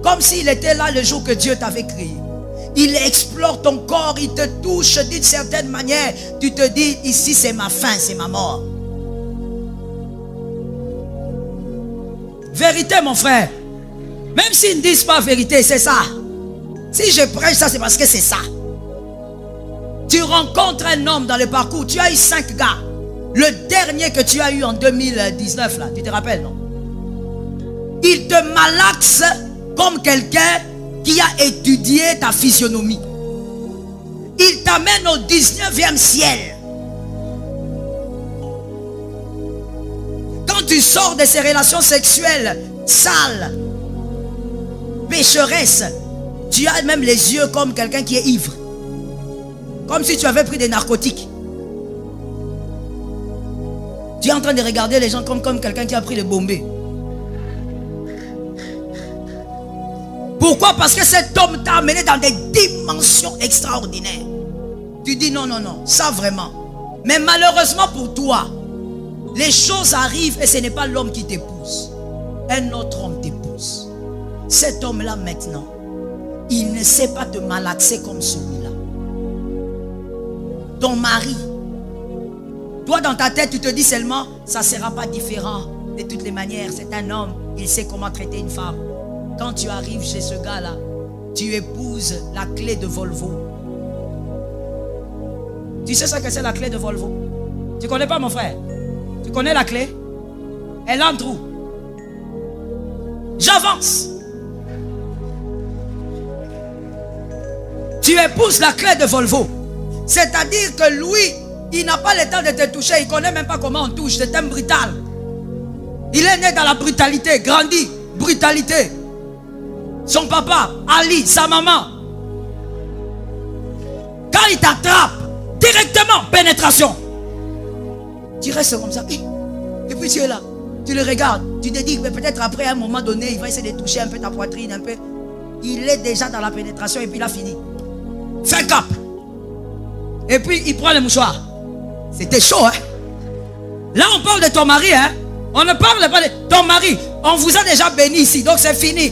Comme s'il était là le jour que Dieu t'avait créé. Il explore ton corps, il te touche d'une certaine manière. Tu te dis, ici c'est ma fin, c'est ma mort. Vérité, mon frère. Même s'ils ne disent pas vérité, c'est ça. Si je prêche ça, c'est parce que c'est ça. Tu rencontres un homme dans le parcours. Tu as eu 5 gars. Le dernier que tu as eu en 2019, là, tu te rappelles, non? Il te malaxe comme quelqu'un qui a étudié ta physionomie. Il t'amène au 19e ciel. Quand tu sors de ces relations sexuelles sales, pécheresses, tu as même les yeux comme quelqu'un qui est ivre. Comme si tu avais pris des narcotiques. Tu es en train de regarder les gens comme quelqu'un qui a pris le bombé. Pourquoi? Parce que cet homme t'a amené dans des dimensions extraordinaires. Tu dis non, non, non, ça vraiment. Mais malheureusement pour toi, les choses arrivent et ce n'est pas l'homme qui t'épouse. Un autre homme t'épouse. Cet homme-là maintenant, il ne sait pas te malaxer comme celui-là. Ton mari, toi dans ta tête tu te dis seulement, ça ne sera pas différent. De toutes les manières, c'est un homme, il sait comment traiter une femme. Quand tu arrives chez ce gars-là, tu épouses la clé de Volvo. Tu sais ce que c'est la clé de Volvo? Tu connais pas, mon frère? Tu connais la clé? Elle entre où? J'avance. Tu épouses la clé de Volvo. C'est-à-dire que lui, il n'a pas le temps de te toucher. Il ne connaît même pas comment on touche. C'est un brutal. Il est né dans la brutalité, grandi, brutalité. Son papa, Ali, sa maman. Quand il t'attrape, directement, pénétration. Tu restes comme ça. Et puis tu es là. Tu le regardes. Tu te dis que peut-être après un moment donné, il va essayer de toucher un peu ta poitrine, un peu. Il est déjà dans la pénétration et puis il a fini. Fais cap. Et puis il prend le mouchoir. C'était chaud, hein? Là, on parle de ton mari, hein? On ne parle pas de ton mari. On vous a déjà béni ici, donc c'est fini.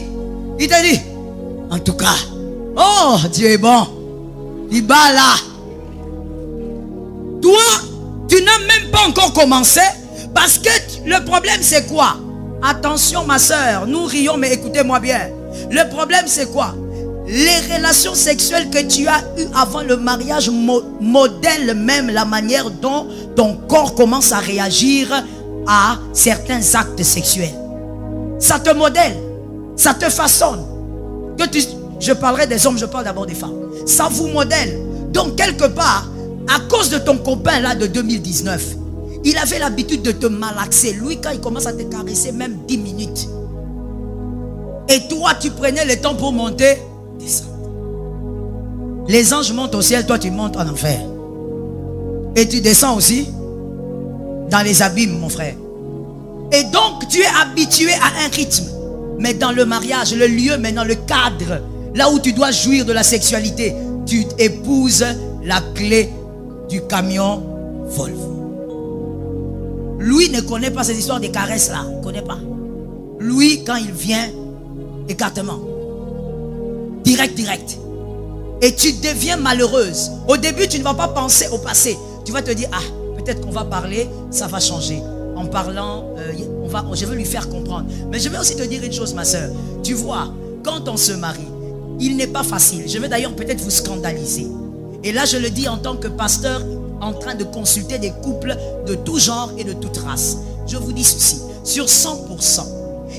Il te dit, en tout cas, oh, Dieu est bon. Il bat là. Toi, tu n'as même pas encore commencé parce que le problème c'est quoi? Attention ma soeur, nous rions mais écoutez-moi bien. Le problème c'est quoi? Les relations sexuelles que tu as eues avant le mariage modèlent même la manière dont ton corps commence à réagir à certains actes sexuels. Ça te modèle, ça te façonne. Je parlerai des hommes, je parle d'abord des femmes. Ça vous modèle. Donc quelque part, à cause de ton copain là de 2019, il avait l'habitude de te malaxer. Lui, quand il commence à te caresser, même 10 minutes. Et toi, tu prenais le temps pour monter, descendre. Les anges montent au ciel, toi tu montes en enfer. Et tu descends aussi dans les abîmes, mon frère. Et donc, tu es habitué à un rythme. Mais dans le mariage, le lieu, maintenant le cadre, là où tu dois jouir de la sexualité, tu épouses la clé du camion Volvo. Lui ne connaît pas ces histoires de caresses là. Il ne connaît pas. Lui, quand il vient, écartement. Direct. Et tu deviens malheureuse. Au début, tu ne vas pas penser au passé. tu vas te dire, ah, peut-être qu'on va parler, ça va changer. En parlant, je vais lui faire comprendre. Mais je vais aussi te dire une chose, ma soeur. Tu vois, quand on se marie, il n'est pas facile. Je vais d'ailleurs peut-être vous scandaliser. Et là, je le dis en tant que pasteur, en train de consulter des couples de tout genre et de toute race. Je vous dis ceci, sur 100%,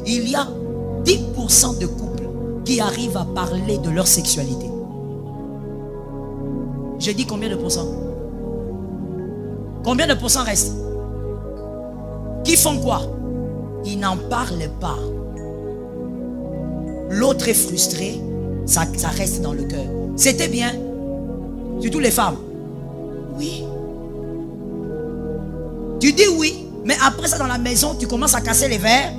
il y a 10% de couples qui arrivent à parler de leur sexualité. Je dis combien de pourcents? Combien de pourcents restent? Qui font quoi? Ils n'en parlent pas. L'autre est frustré, ça reste dans le cœur. C'était bien, surtout les femmes. Oui. Tu dis oui, mais après ça dans la maison, tu commences à casser les verres.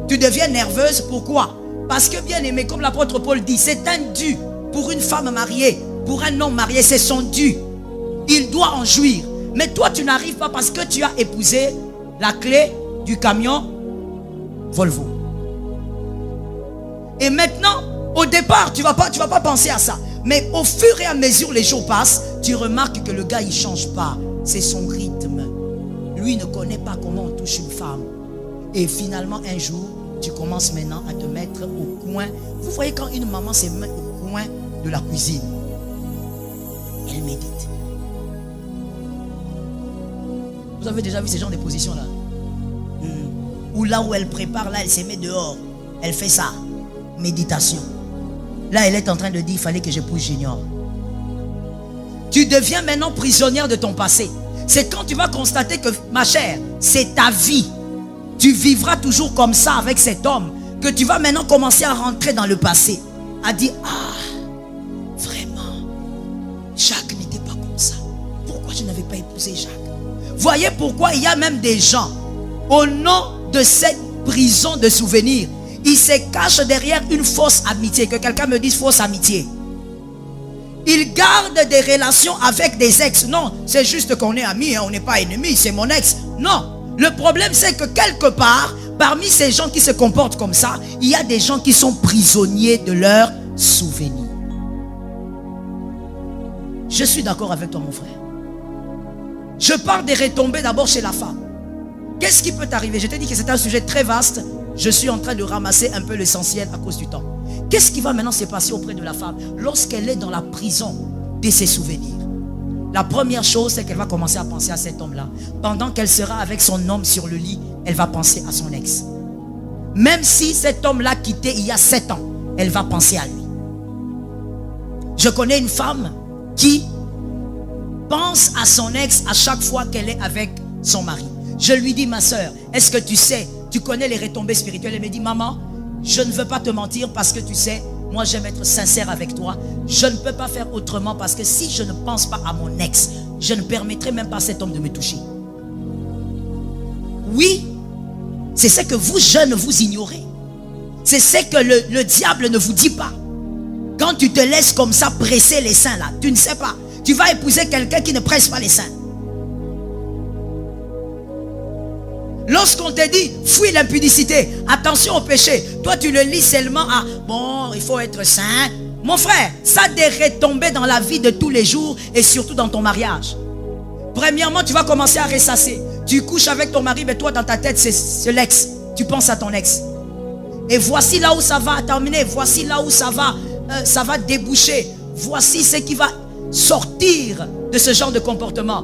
Tu deviens nerveuse. Pourquoi? Parce que bien aimé, comme l'apôtre Paul dit, c'est un dû pour une femme mariée, pour un homme marié, c'est son dû. Il doit en jouir. Mais toi, tu n'arrives pas parce que tu as épousé la clé du camion Volvo. Et maintenant, au départ, tu vas pas penser à ça. Mais au fur et à mesure les jours passent, tu remarques que le gars, il ne change pas. C'est son rythme. Lui ne connaît pas comment on touche une femme. Et finalement, un jour, tu commences maintenant à te mettre au coin. Vous voyez quand une maman se met au coin de la cuisine, elle médite. Vous avez déjà vu ce genre de position-là? Ou là où elle prépare, là, elle se met dehors. Elle fait ça. Méditation. Là, elle est en train de dire, il fallait que j'épouse Junior. Tu deviens maintenant prisonnière de ton passé. C'est quand tu vas constater que, ma chère, c'est ta vie. Tu vivras toujours comme ça avec cet homme, que tu vas maintenant commencer à rentrer dans le passé. À dire, ah, vraiment, Jacques n'était pas comme ça. Pourquoi je n'avais pas épousé Jacques? Voyez pourquoi il y a même des gens, au nom de cette prison de souvenirs, ils se cachent derrière une fausse amitié. Que quelqu'un me dise fausse amitié. Ils gardent des relations avec des ex. Non, c'est juste qu'on est amis, hein, on n'est pas ennemis, c'est mon ex. Non, le problème c'est que quelque part, parmi ces gens qui se comportent comme ça, il y a des gens qui sont prisonniers de leurs souvenirs. Je suis d'accord avec toi, mon frère. Je parle des retombées d'abord chez la femme. Qu'est-ce qui peut t'arriver? Je t'ai dit que c'est un sujet très vaste. Je suis en train de ramasser un peu l'essentiel à cause du temps. Qu'est-ce qui va maintenant se passer auprès de la femme lorsqu'elle est dans la prison de ses souvenirs? La première chose, c'est qu'elle va commencer à penser à cet homme-là. Pendant qu'elle sera avec son homme sur le lit, elle va penser à son ex. Même si cet homme l'a quitté il y a 7 ans, elle va penser à lui. Je connais une femme qui pense à son ex à chaque fois qu'elle est avec son mari. Je lui dis, ma soeur, est-ce que tu sais, tu connais les retombées spirituelles? Elle me dit, maman, je ne veux pas te mentir parce que tu sais, moi j'aime être sincère avec toi. Je ne peux pas faire autrement parce que si je ne pense pas à mon ex, je ne permettrai même pas à cet homme de me toucher. Oui, c'est ce que vous jeunes vous ignorez. C'est ce que le diable ne vous dit pas. Quand tu te laisses comme ça presser les seins là, tu ne sais pas. Tu vas épouser quelqu'un qui ne presse pas les seins. Lorsqu'on te dit, fuis l'impudicité, attention au péché, toi tu le lis seulement à, bon, il faut être saint. Mon frère, ça a des retombées dans la vie de tous les jours et surtout dans ton mariage. Premièrement, tu vas commencer à ressasser. Tu couches avec ton mari, mais toi dans ta tête, c'est l'ex. Tu penses à ton ex. Et voici là où ça va terminer, voici là où ça va déboucher. Voici ce qui va sortir de ce genre de comportement.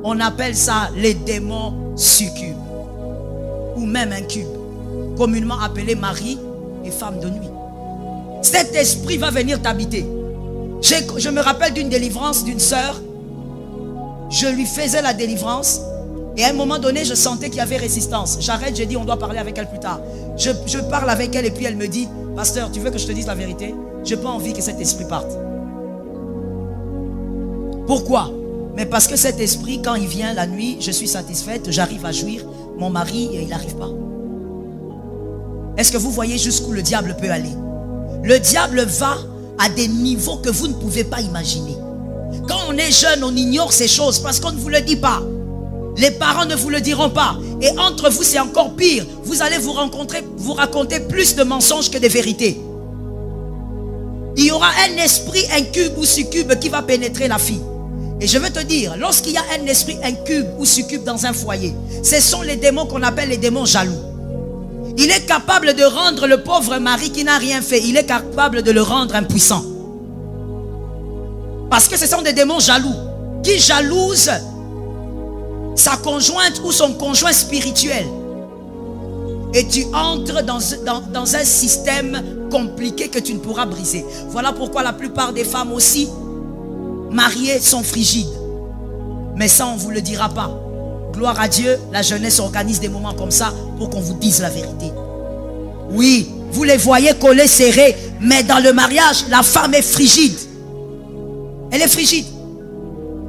On appelle ça les démons succubes. Ou même incube, communément appelé mari et femme de nuit. Cet esprit va venir t'habiter. Je me rappelle d'une délivrance d'une sœur. Je lui faisais la délivrance et à un moment donné, je sentais qu'il y avait résistance. J'arrête, j'ai dit on doit parler avec elle plus tard. Je parle avec elle et puis elle me dit, pasteur, tu veux que je te dise la vérité? Je n'ai pas envie que cet esprit parte. Pourquoi? Mais parce que cet esprit, quand il vient la nuit, je suis satisfaite, j'arrive à jouir. Mon mari, il n'arrive pas. Est-ce que vous voyez jusqu'où le diable peut aller? Le diable va à des niveaux que vous ne pouvez pas imaginer. Quand on est jeune, on ignore ces choses parce qu'on ne vous le dit pas. Les parents ne vous le diront pas. Et entre vous, c'est encore pire. Vous allez vous raconter plus de mensonges que de vérités. Il y aura un esprit incube ou succube qui va pénétrer la fille. Et je veux te dire, lorsqu'il y a un esprit incube ou succube dans un foyer, ce sont les démons qu'on appelle les démons jaloux. Il est capable de rendre le pauvre mari qui n'a rien fait, il est capable de le rendre impuissant. Parce que ce sont des démons jaloux qui jalousent sa conjointe ou son conjoint spirituel. Et tu entres dans un système compliqué que tu ne pourras briser. Voilà pourquoi la plupart des femmes aussi mariées sont frigides. Mais ça, on ne vous le dira pas. Gloire à Dieu, la jeunesse organise des moments comme ça pour qu'on vous dise la vérité. Oui, vous les voyez collés, serrés, mais dans le mariage, la femme est frigide. Elle est frigide.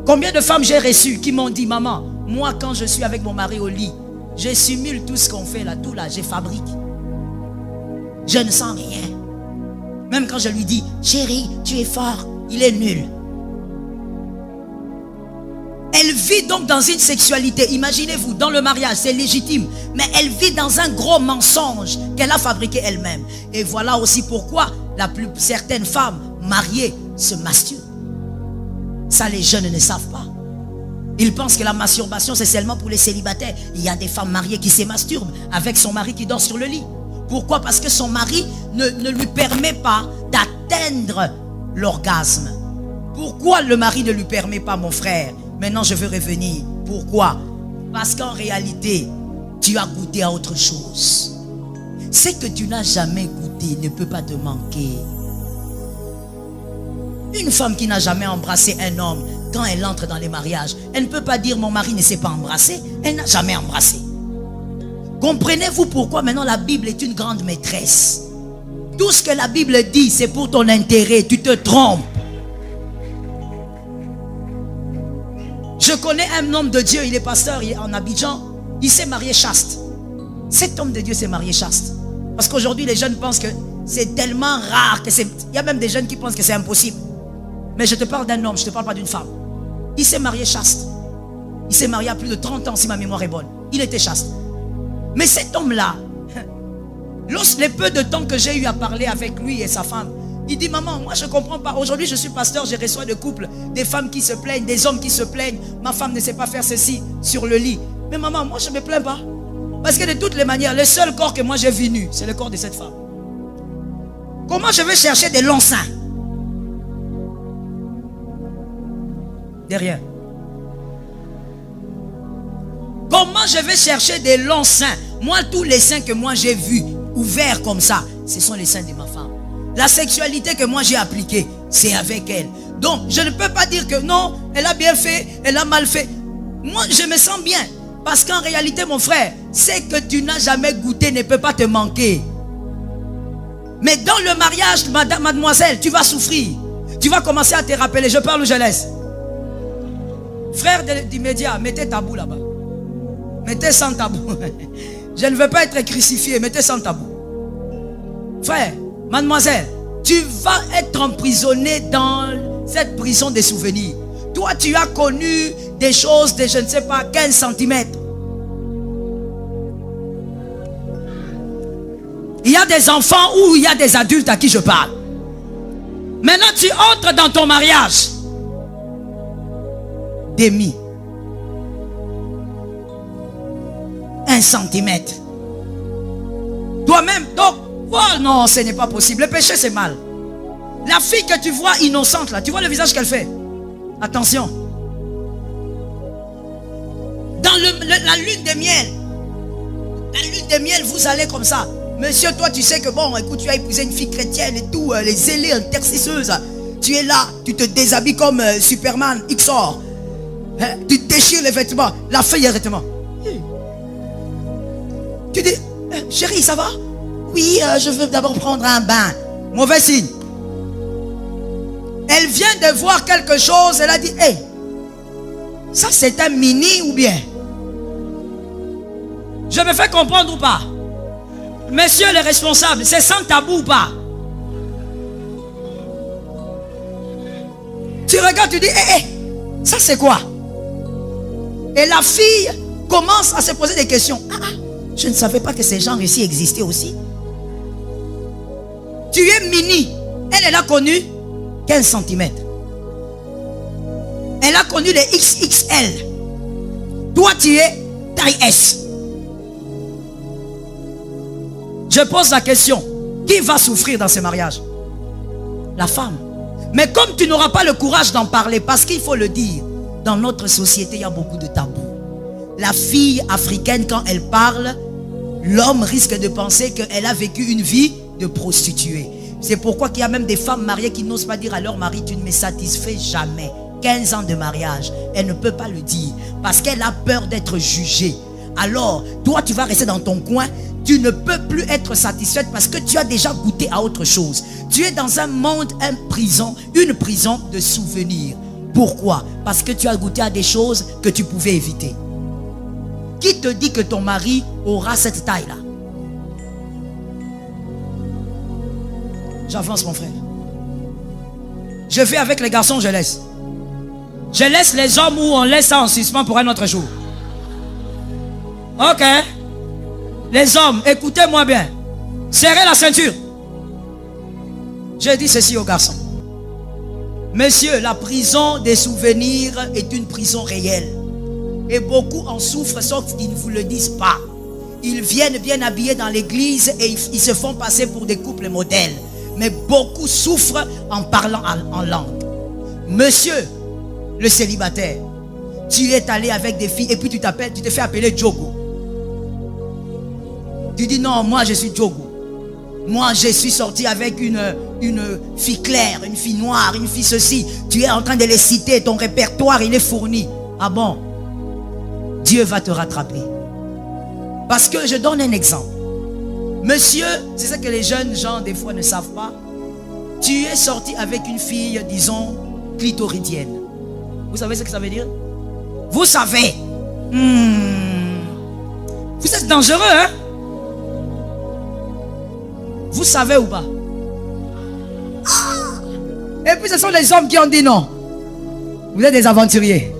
Combien de femmes j'ai reçues qui m'ont dit, maman, moi quand je suis avec mon mari au lit, je simule tout ce qu'on fait là, tout là, je fabrique. Je ne sens rien. Même quand je lui dis, chérie, tu es fort, il est nul. Elle vit donc dans une sexualité, imaginez-vous, dans le mariage, c'est légitime, mais elle vit dans un gros mensonge qu'elle a fabriqué elle-même. Et voilà aussi pourquoi certaines femmes mariées se masturbent. Ça, les jeunes ne savent pas. Ils pensent que la masturbation, c'est seulement pour les célibataires. Il y a des femmes mariées qui se masturbent avec son mari qui dort sur le lit. Pourquoi? Parce que son mari ne lui permet pas d'atteindre l'orgasme. Pourquoi le mari ne lui permet pas, mon frère? Maintenant, je veux revenir. Pourquoi? Parce qu'en réalité, tu as goûté à autre chose. Ce que tu n'as jamais goûté ne peut pas te manquer. Une femme qui n'a jamais embrassé un homme, quand elle entre dans les mariages, elle ne peut pas dire mon mari ne s'est pas embrassé. Elle n'a jamais embrassé. Comprenez-vous pourquoi maintenant la Bible est une grande maîtresse? Tout ce que la Bible dit, c'est pour ton intérêt. Tu te trompes. Je connais un homme de Dieu, il est pasteur, il est en Abidjan. Il s'est marié chaste. Cet homme de Dieu s'est marié chaste. Parce qu'aujourd'hui, les jeunes pensent que c'est tellement rare que c'est... Il y a même des jeunes qui pensent que c'est impossible. Mais je te parle d'un homme, je ne te parle pas d'une femme. Il s'est marié chaste. Il s'est marié à plus de 30 ans, si ma mémoire est bonne. Il était chaste. Mais cet homme-là, les peu de temps que j'ai eu à parler avec lui et sa femme, il dit, maman, moi je ne comprends pas. Aujourd'hui, je suis pasteur, je reçois des couples, des femmes qui se plaignent, des hommes qui se plaignent. Ma femme ne sait pas faire ceci sur le lit. Mais maman, moi je ne me plains pas. Parce que de toutes les manières, le seul corps que moi j'ai vu nu, c'est le corps de cette femme. Comment je vais chercher des longs seins? Derrière. Comment je vais chercher des longs seins? Moi, tous les seins que moi j'ai vus, ouverts comme ça, ce sont les seins de ma femme. La sexualité que moi j'ai appliquée, c'est avec elle. Donc, je ne peux pas dire que non, elle a bien fait, elle a mal fait. Moi, je me sens bien. Parce qu'en réalité, mon frère, ce que tu n'as jamais goûté ne peut pas te manquer. Mais dans le mariage, mademoiselle, tu vas souffrir. Tu vas commencer à te rappeler. Je parle ou je laisse? Frère du média, mettez tabou là-bas. Mettez sans tabou. Je ne veux pas être crucifié, mettez sans tabou. Frère, mademoiselle, tu vas être emprisonné dans cette prison des souvenirs. Toi, tu as connu des choses de, je ne sais pas, 15 cm. Il y a des enfants ou il y a des adultes à qui je parle. Maintenant, tu entres dans ton mariage. Demi. 1 centimètre. Toi-même, donc, oh non, ce n'est pas possible. Le péché, c'est mal. La fille que tu vois innocente, là, tu vois le visage qu'elle fait. Attention. Dans la lune de miel. La lune de miel, vous allez comme ça. Monsieur, toi, tu sais que bon, écoute, tu as épousé une fille chrétienne et tout, les zélés, intercesseuses. Tu es là, tu te déshabilles comme Superman, XOR. Hein? Tu déchires les vêtements. La fille est vêtements. Tu dis, chérie, ça va? Oui, je veux d'abord prendre un bain. Mauvais signe. Elle vient de voir quelque chose, elle a dit, hey, ça c'est un mini ou bien? Je me fais comprendre ou pas? Messieurs les responsables, c'est sans tabou ou pas? Tu regardes, tu dis, hey, ça c'est quoi? Et la fille commence à se poser des questions. Je ne savais pas que ces gens ici existaient aussi. Tu es mini. Elle a connu 15 cm. Elle a connu les XXL. Toi, tu es taille S. Je pose la question. Qui va souffrir dans ce mariage? La femme. Mais comme tu n'auras pas le courage d'en parler, parce qu'il faut le dire, dans notre société, il y a beaucoup de tabous. La fille africaine, quand elle parle, l'homme risque de penser qu'elle a vécu une vie de prostituée. C'est pourquoi il y a même des femmes mariées qui n'osent pas dire à leur mari, tu ne me satisfais jamais. 15 ans de mariage, elle ne peut pas le dire parce qu'elle a peur d'être jugée. Alors, toi, tu vas rester dans ton coin. Tu ne peux plus être satisfaite parce que tu as déjà goûté à autre chose. Tu es dans un monde, une prison de souvenirs. Pourquoi? Parce que tu as goûté à des choses que tu pouvais éviter. Qui te dit que ton mari aura cette taille-là? J'avance, mon frère. Je vais avec les garçons, je laisse. Je laisse les hommes ou on laisse ça en suspens pour un autre jour. Ok. Les hommes, écoutez-moi bien. Serrez la ceinture. Je dis ceci aux garçons. Messieurs, la prison des souvenirs est une prison réelle. Et beaucoup en souffrent, sauf qu'ils ne vous le disent pas. Ils viennent bien habillés dans l'église et ils se font passer pour des couples modèles. Mais beaucoup souffrent en parlant en langue. Monsieur, le célibataire, tu es allé avec des filles et puis tu te fais appeler Djogo. Tu dis non, moi je suis Djogo. Moi je suis sorti avec une fille claire, une fille noire, une fille ceci. Tu es en train de les citer, ton répertoire il est fourni. Ah bon? Dieu va te rattraper. Parce que je donne un exemple. Monsieur, c'est ça que les jeunes gens des fois ne savent pas. Tu es sorti avec une fille, disons, clitoridienne. Vous savez ce que ça veut dire? Vous savez. Vous êtes dangereux, hein? Vous savez ou pas? Et puis ce sont les hommes qui ont dit non. Vous êtes des aventuriers.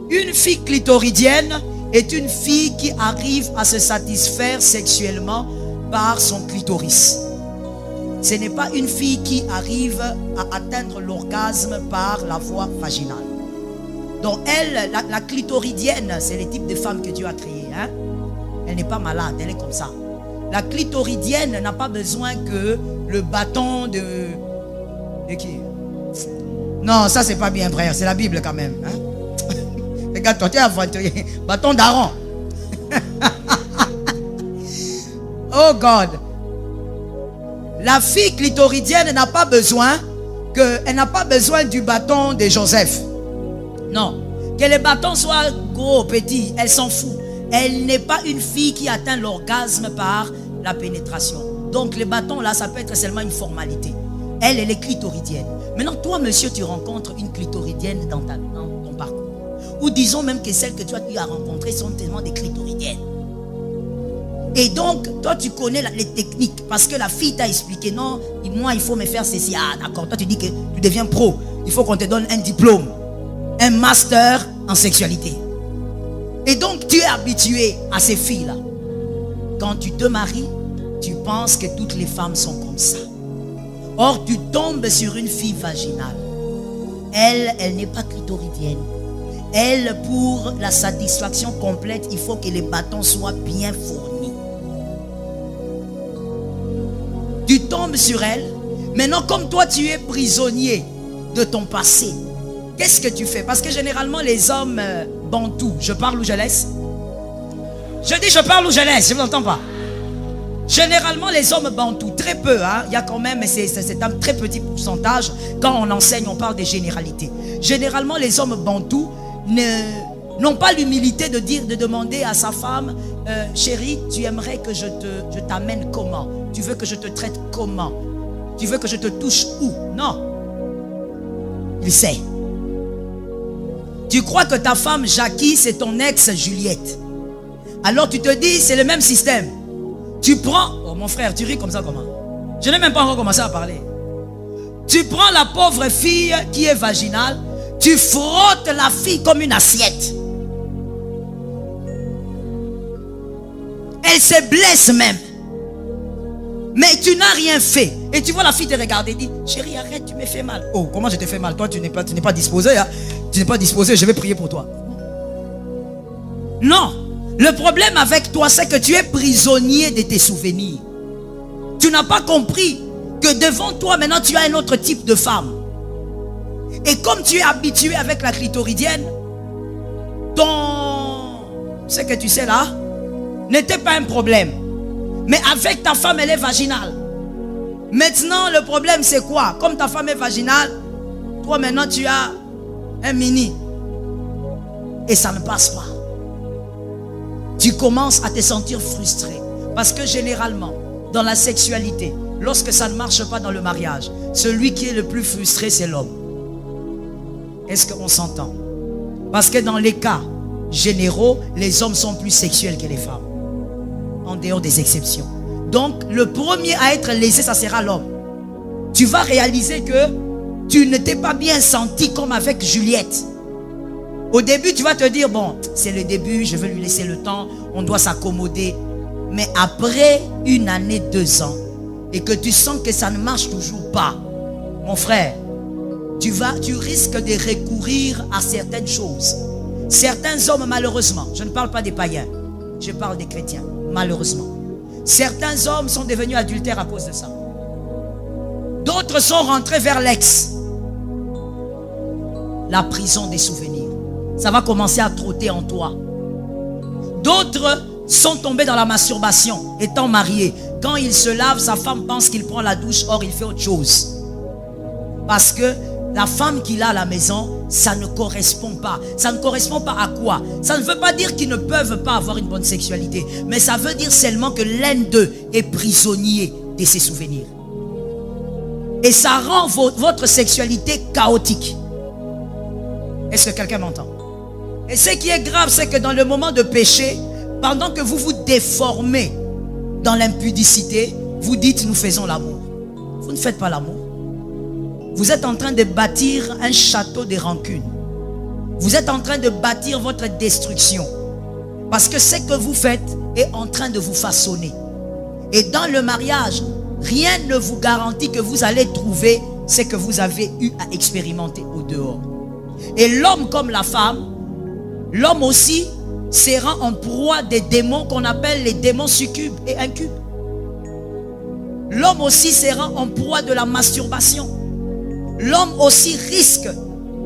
Une fille clitoridienne est une fille qui arrive à se satisfaire sexuellement par son clitoris. Ce n'est pas une fille qui arrive à atteindre l'orgasme par la voie vaginale. Donc elle, la clitoridienne, c'est le type de femme que Dieu a créée. Hein? Elle n'est pas malade, elle est comme ça. La clitoridienne n'a pas besoin que le bâton de qui? Non, ça c'est pas bien, frère. C'est la Bible quand même. Hein? Regarde, toi, tu es aventurier. Bâton d'Aaron. Oh God. La fille clitoridienne n'a pas besoin du bâton de Joseph. Non. Que le bâton soit gros, petit, elle s'en fout. Elle n'est pas une fille qui atteint l'orgasme par la pénétration. Donc le bâton là, ça peut être seulement une formalité. Elle est clitoridienne. Maintenant, toi, monsieur, tu rencontres une clitoridienne dans ton parcours. Ou disons même que celles que tu as rencontrées sont tellement des clitoridiennes. Et donc, toi, tu connais les techniques. Parce que la fille t'a expliqué, non, moi, il faut me faire ceci. Ah, d'accord. Toi, tu dis que tu deviens pro. Il faut qu'on te donne un diplôme. Un master en sexualité. Et donc, tu es habitué à ces filles-là. Quand tu te maries, tu penses que toutes les femmes sont comme ça. Or, tu tombes sur une fille vaginale. Elle n'est pas clitoridienne. Elle, pour la satisfaction complète, il faut que les bâtons soient bien fournis. Tu tombes sur elle. Maintenant, comme toi, tu es prisonnier de ton passé, qu'est-ce que tu fais? Parce que généralement, les hommes bantous, je parle ou je laisse? Je dis je parle ou je laisse, je ne m'entends pas. Généralement, les hommes bantous, très peu, hein, il y a quand même, mais c'est un très petit pourcentage. Quand on enseigne, on parle des généralités. Généralement, les hommes bantous n'ont pas l'humilité de demander à sa femme, chérie, tu aimerais que je t'amène comment? Tu veux que je te traite comment? Tu veux que je te touche où? Non. Il sait. Tu crois que ta femme Jackie, c'est ton ex Juliette. Alors tu te dis, c'est le même système. Tu prends... Oh mon frère, tu ris comme ça comment? Je n'ai même pas encore commencé à parler. Tu prends la pauvre fille qui est vaginale, tu frottes la fille comme une assiette. Elle se blesse même. Mais tu n'as rien fait. Et tu vois la fille te regarder et dit, chérie, arrête, tu me fais mal. Oh, comment je te fais mal? Toi, tu n'es pas disposé. Hein? Tu n'es pas disposé, je vais prier pour toi. Non. Le problème avec toi, c'est que tu es prisonnier de tes souvenirs. Tu n'as pas compris que devant toi, maintenant, tu as un autre type de femme. Et comme tu es habitué avec la clitoridienne, ce que tu sais là, n'était pas un problème. Mais avec ta femme, elle est vaginale. Maintenant, le problème, c'est quoi? Comme ta femme est vaginale, toi, maintenant, tu as un mini. Et ça ne passe pas. Tu commences à te sentir frustré. Parce que généralement, dans la sexualité, lorsque ça ne marche pas dans le mariage, celui qui est le plus frustré, c'est l'homme. Est-ce qu'on s'entend? Parce que dans les cas généraux, les hommes sont plus sexuels que les femmes. En dehors des exceptions. Donc, le premier à être lésé, ça sera l'homme. Tu vas réaliser que tu ne t'es pas bien senti comme avec Juliette. Au début, tu vas te dire, bon, c'est le début, je vais lui laisser le temps, on doit s'accommoder. Mais après 1 année, 2 ans, et que tu sens que ça ne marche toujours pas, mon frère, tu risques de recourir à certaines choses. Certains hommes, malheureusement, je ne parle pas des païens, je parle des chrétiens, malheureusement. Certains hommes sont devenus adultères à cause de ça. D'autres sont rentrés vers l'ex. La prison des souvenirs. Ça va commencer à trotter en toi. D'autres sont tombés dans la masturbation, étant mariés. Quand il se lave, sa femme pense qu'il prend la douche, or il fait autre chose. Parce que la femme qu'il a à la maison, ça ne correspond pas. Ça ne correspond pas à quoi? Ça ne veut pas dire qu'ils ne peuvent pas avoir une bonne sexualité. Mais ça veut dire seulement que l'un d'eux est prisonnier de ses souvenirs. Et ça rend votre sexualité chaotique. Est-ce que quelqu'un m'entend? Et ce qui est grave, c'est que dans le moment de péché, pendant que vous vous déformez dans l'impudicité, vous dites nous faisons l'amour. Vous ne faites pas l'amour. Vous êtes en train de bâtir un château de rancune. Vous êtes en train de bâtir votre destruction. Parce que ce que vous faites est en train de vous façonner. Et dans le mariage, rien ne vous garantit que vous allez trouver ce que vous avez eu à expérimenter au dehors. Et l'homme comme la femme, l'homme aussi sera en proie des démons qu'on appelle les démons succubes et incubes. L'homme aussi sera en proie de la masturbation. L'homme aussi risque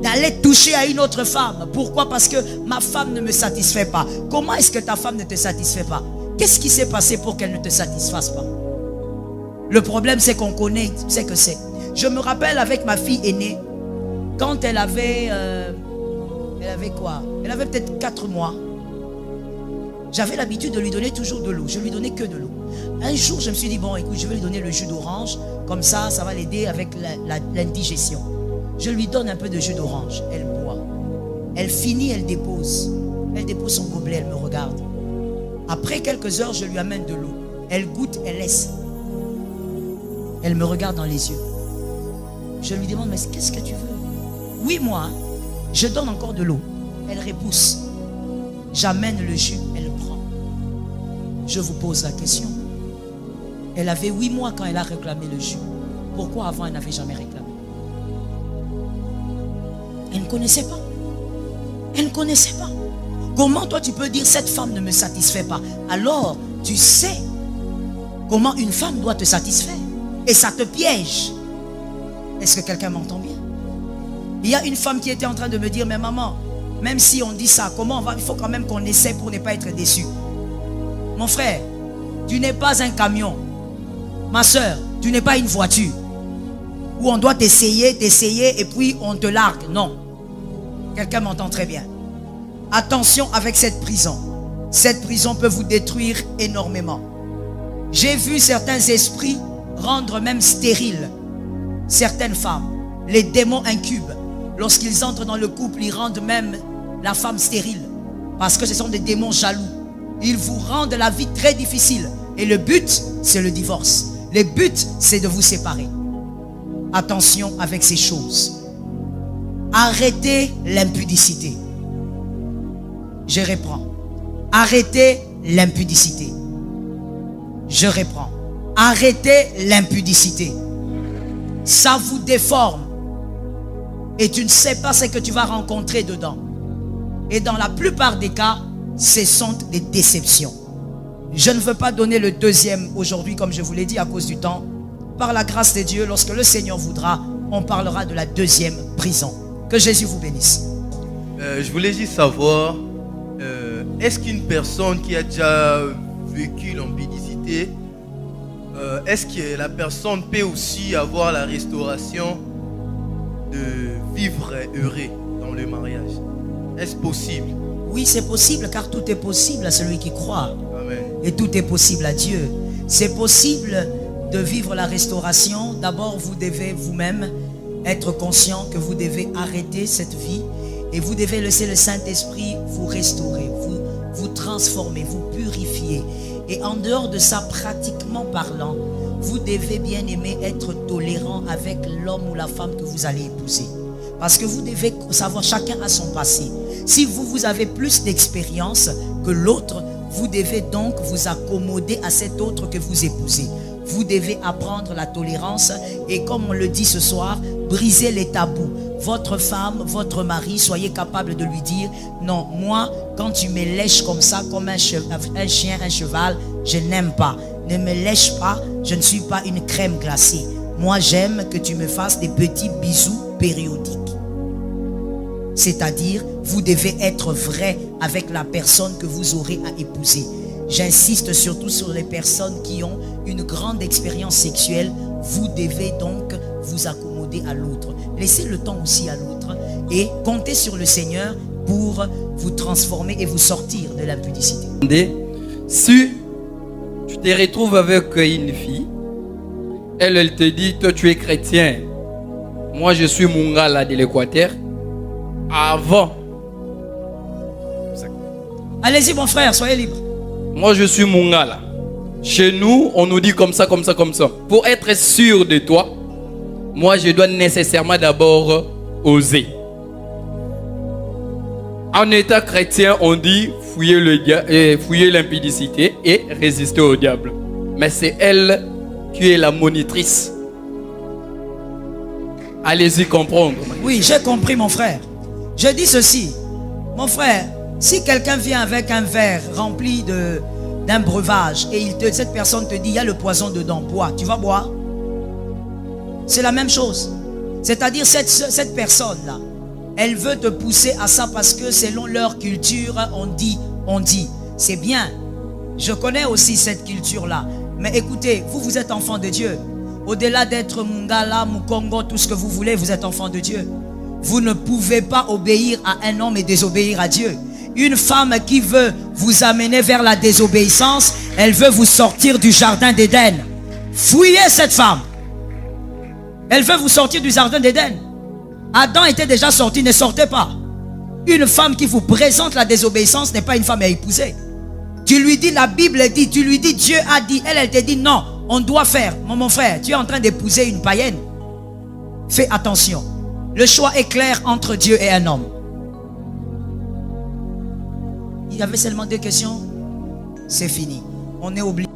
d'aller toucher à une autre femme. Pourquoi? Parce que ma femme ne me satisfait pas. Comment est-ce que ta femme ne te satisfait pas? Qu'est-ce qui s'est passé pour qu'elle ne te satisfasse pas? Le problème, c'est qu'on connaît ce que c'est. Je me rappelle avec ma fille aînée, quand elle avait quoi? Elle avait peut-être 4 mois. J'avais l'habitude de lui donner toujours de l'eau. Je lui donnais que de l'eau. Un jour, je me suis dit, bon, écoute, je vais lui donner le jus d'orange. Comme ça, ça va l'aider avec l'indigestion. Je lui donne un peu de jus d'orange. Elle boit. Elle finit, elle dépose. Elle dépose son gobelet, elle me regarde. Après quelques heures, je lui amène de l'eau. Elle goûte, elle laisse. Elle me regarde dans les yeux. Je lui demande, mais qu'est-ce que tu veux? Oui, moi, hein, je donne encore de l'eau. Elle repousse. J'amène le jus, elle prend. Je vous pose la question. Elle avait 8 mois quand elle a réclamé le jus. Pourquoi avant elle n'avait jamais réclamé? Elle ne connaissait pas. Elle ne connaissait pas. Comment toi tu peux dire cette femme ne me satisfait pas? Alors tu sais comment une femme doit te satisfaire. Et ça te piège. Est-ce que quelqu'un m'entend bien? Il y a une femme qui était en train de me dire, mais maman, même si on dit ça, comment on va? Il faut quand même qu'on essaie pour ne pas être déçu. Mon frère, tu n'es pas un camion. Ma soeur, tu n'es pas une voiture où on doit t'essayer et puis on te largue. Non. Quelqu'un m'entend très bien. Attention avec cette prison. Cette prison peut vous détruire énormément. J'ai vu certains esprits rendre même stériles certaines femmes. Les démons incubes, lorsqu'ils entrent dans le couple, ils rendent même la femme stérile. Parce que ce sont des démons jaloux. Ils vous rendent la vie très difficile. Et le but, c'est le divorce. Le but, c'est de vous séparer. Attention avec ces choses. Arrêtez l'impudicité. Je reprends. Arrêtez l'impudicité. Je reprends. Arrêtez l'impudicité. Ça vous déforme. Et tu ne sais pas ce que tu vas rencontrer dedans. Et dans la plupart des cas, ce sont des déceptions. Je ne veux pas donner le deuxième aujourd'hui, comme je vous l'ai dit, à cause du temps. Par la grâce de Dieu, lorsque le Seigneur voudra, on parlera de la deuxième prison. Que Jésus vous bénisse. Je voulais juste savoir, est-ce qu'une personne qui a déjà vécu l'impudicité, est-ce que la personne peut aussi avoir la restauration de vivre heureux dans le mariage? Est-ce possible? Oui, c'est possible, car tout est possible à celui qui croit. Amen. Et tout est possible à Dieu. C'est possible de vivre la restauration. D'abord, vous devez vous-même être conscient que vous devez arrêter cette vie et vous devez laisser le Saint-Esprit vous restaurer, vous transformer, vous purifier. Et en dehors de ça, pratiquement parlant, vous devez bien aimer être tolérant avec l'homme ou la femme que vous allez épouser. Parce que vous devez savoir, chacun a son passé. Si vous avez plus d'expérience que l'autre, vous devez donc vous accommoder à cet autre que vous épousez. Vous devez apprendre la tolérance et comme on le dit ce soir, briser les tabous. Votre femme, votre mari, soyez capable de lui dire « Non, moi, quand tu me lèches comme ça, comme un chien, un cheval, je n'aime pas. Ne me lèche pas, je ne suis pas une crème glacée. Moi, j'aime que tu me fasses des petits bisous périodiques. » C'est-à-dire, vous devez être vrai avec la personne que vous aurez à épouser. J'insiste surtout sur les personnes qui ont une grande expérience sexuelle. Vous devez donc vous accommoder à l'autre. Laissez le temps aussi à l'autre et comptez sur le Seigneur pour vous transformer et vous sortir de l'impudicité. Si tu te retrouves avec une fille, elle te dit, toi tu es chrétien, moi je suis Mungala de l'Équateur. Avant. Allez-y mon frère, soyez libre. Moi je suis Mungala. Chez nous, on nous dit comme ça, comme ça, comme ça. Pour être sûr de toi, moi je dois nécessairement d'abord oser. En état chrétien, on dit fouiller l'impudicité et résister au diable. Mais c'est elle qui est la monitrice. Allez-y comprendre. Oui, j'ai compris mon frère. Je dis ceci, mon frère, si quelqu'un vient avec un verre rempli d'un breuvage et cette personne te dit, il y a le poison dedans, bois, tu vas boire? C'est la même chose. C'est-à-dire cette personne-là, elle veut te pousser à ça parce que selon leur culture, on dit. C'est bien. Je connais aussi cette culture-là. Mais écoutez, vous êtes enfant de Dieu. Au-delà d'être Mungala, Mukongo, tout ce que vous voulez, vous êtes enfant de Dieu. Vous ne pouvez pas obéir à un homme et désobéir à Dieu. Une femme qui veut vous amener vers la désobéissance, elle veut vous sortir du jardin d'Éden. Fouillez cette femme. Elle veut vous sortir du jardin d'Éden. Adam était déjà sorti, ne sortez pas. Une femme qui vous présente la désobéissance n'est pas une femme à épouser. Tu lui dis, la Bible dit, tu lui dis, Dieu a dit, elle te dit non, on doit faire. Mon frère, tu es en train d'épouser une païenne. Fais attention. Le choix est clair entre Dieu et un homme. Il y avait seulement 2 questions. C'est fini. On est obligé.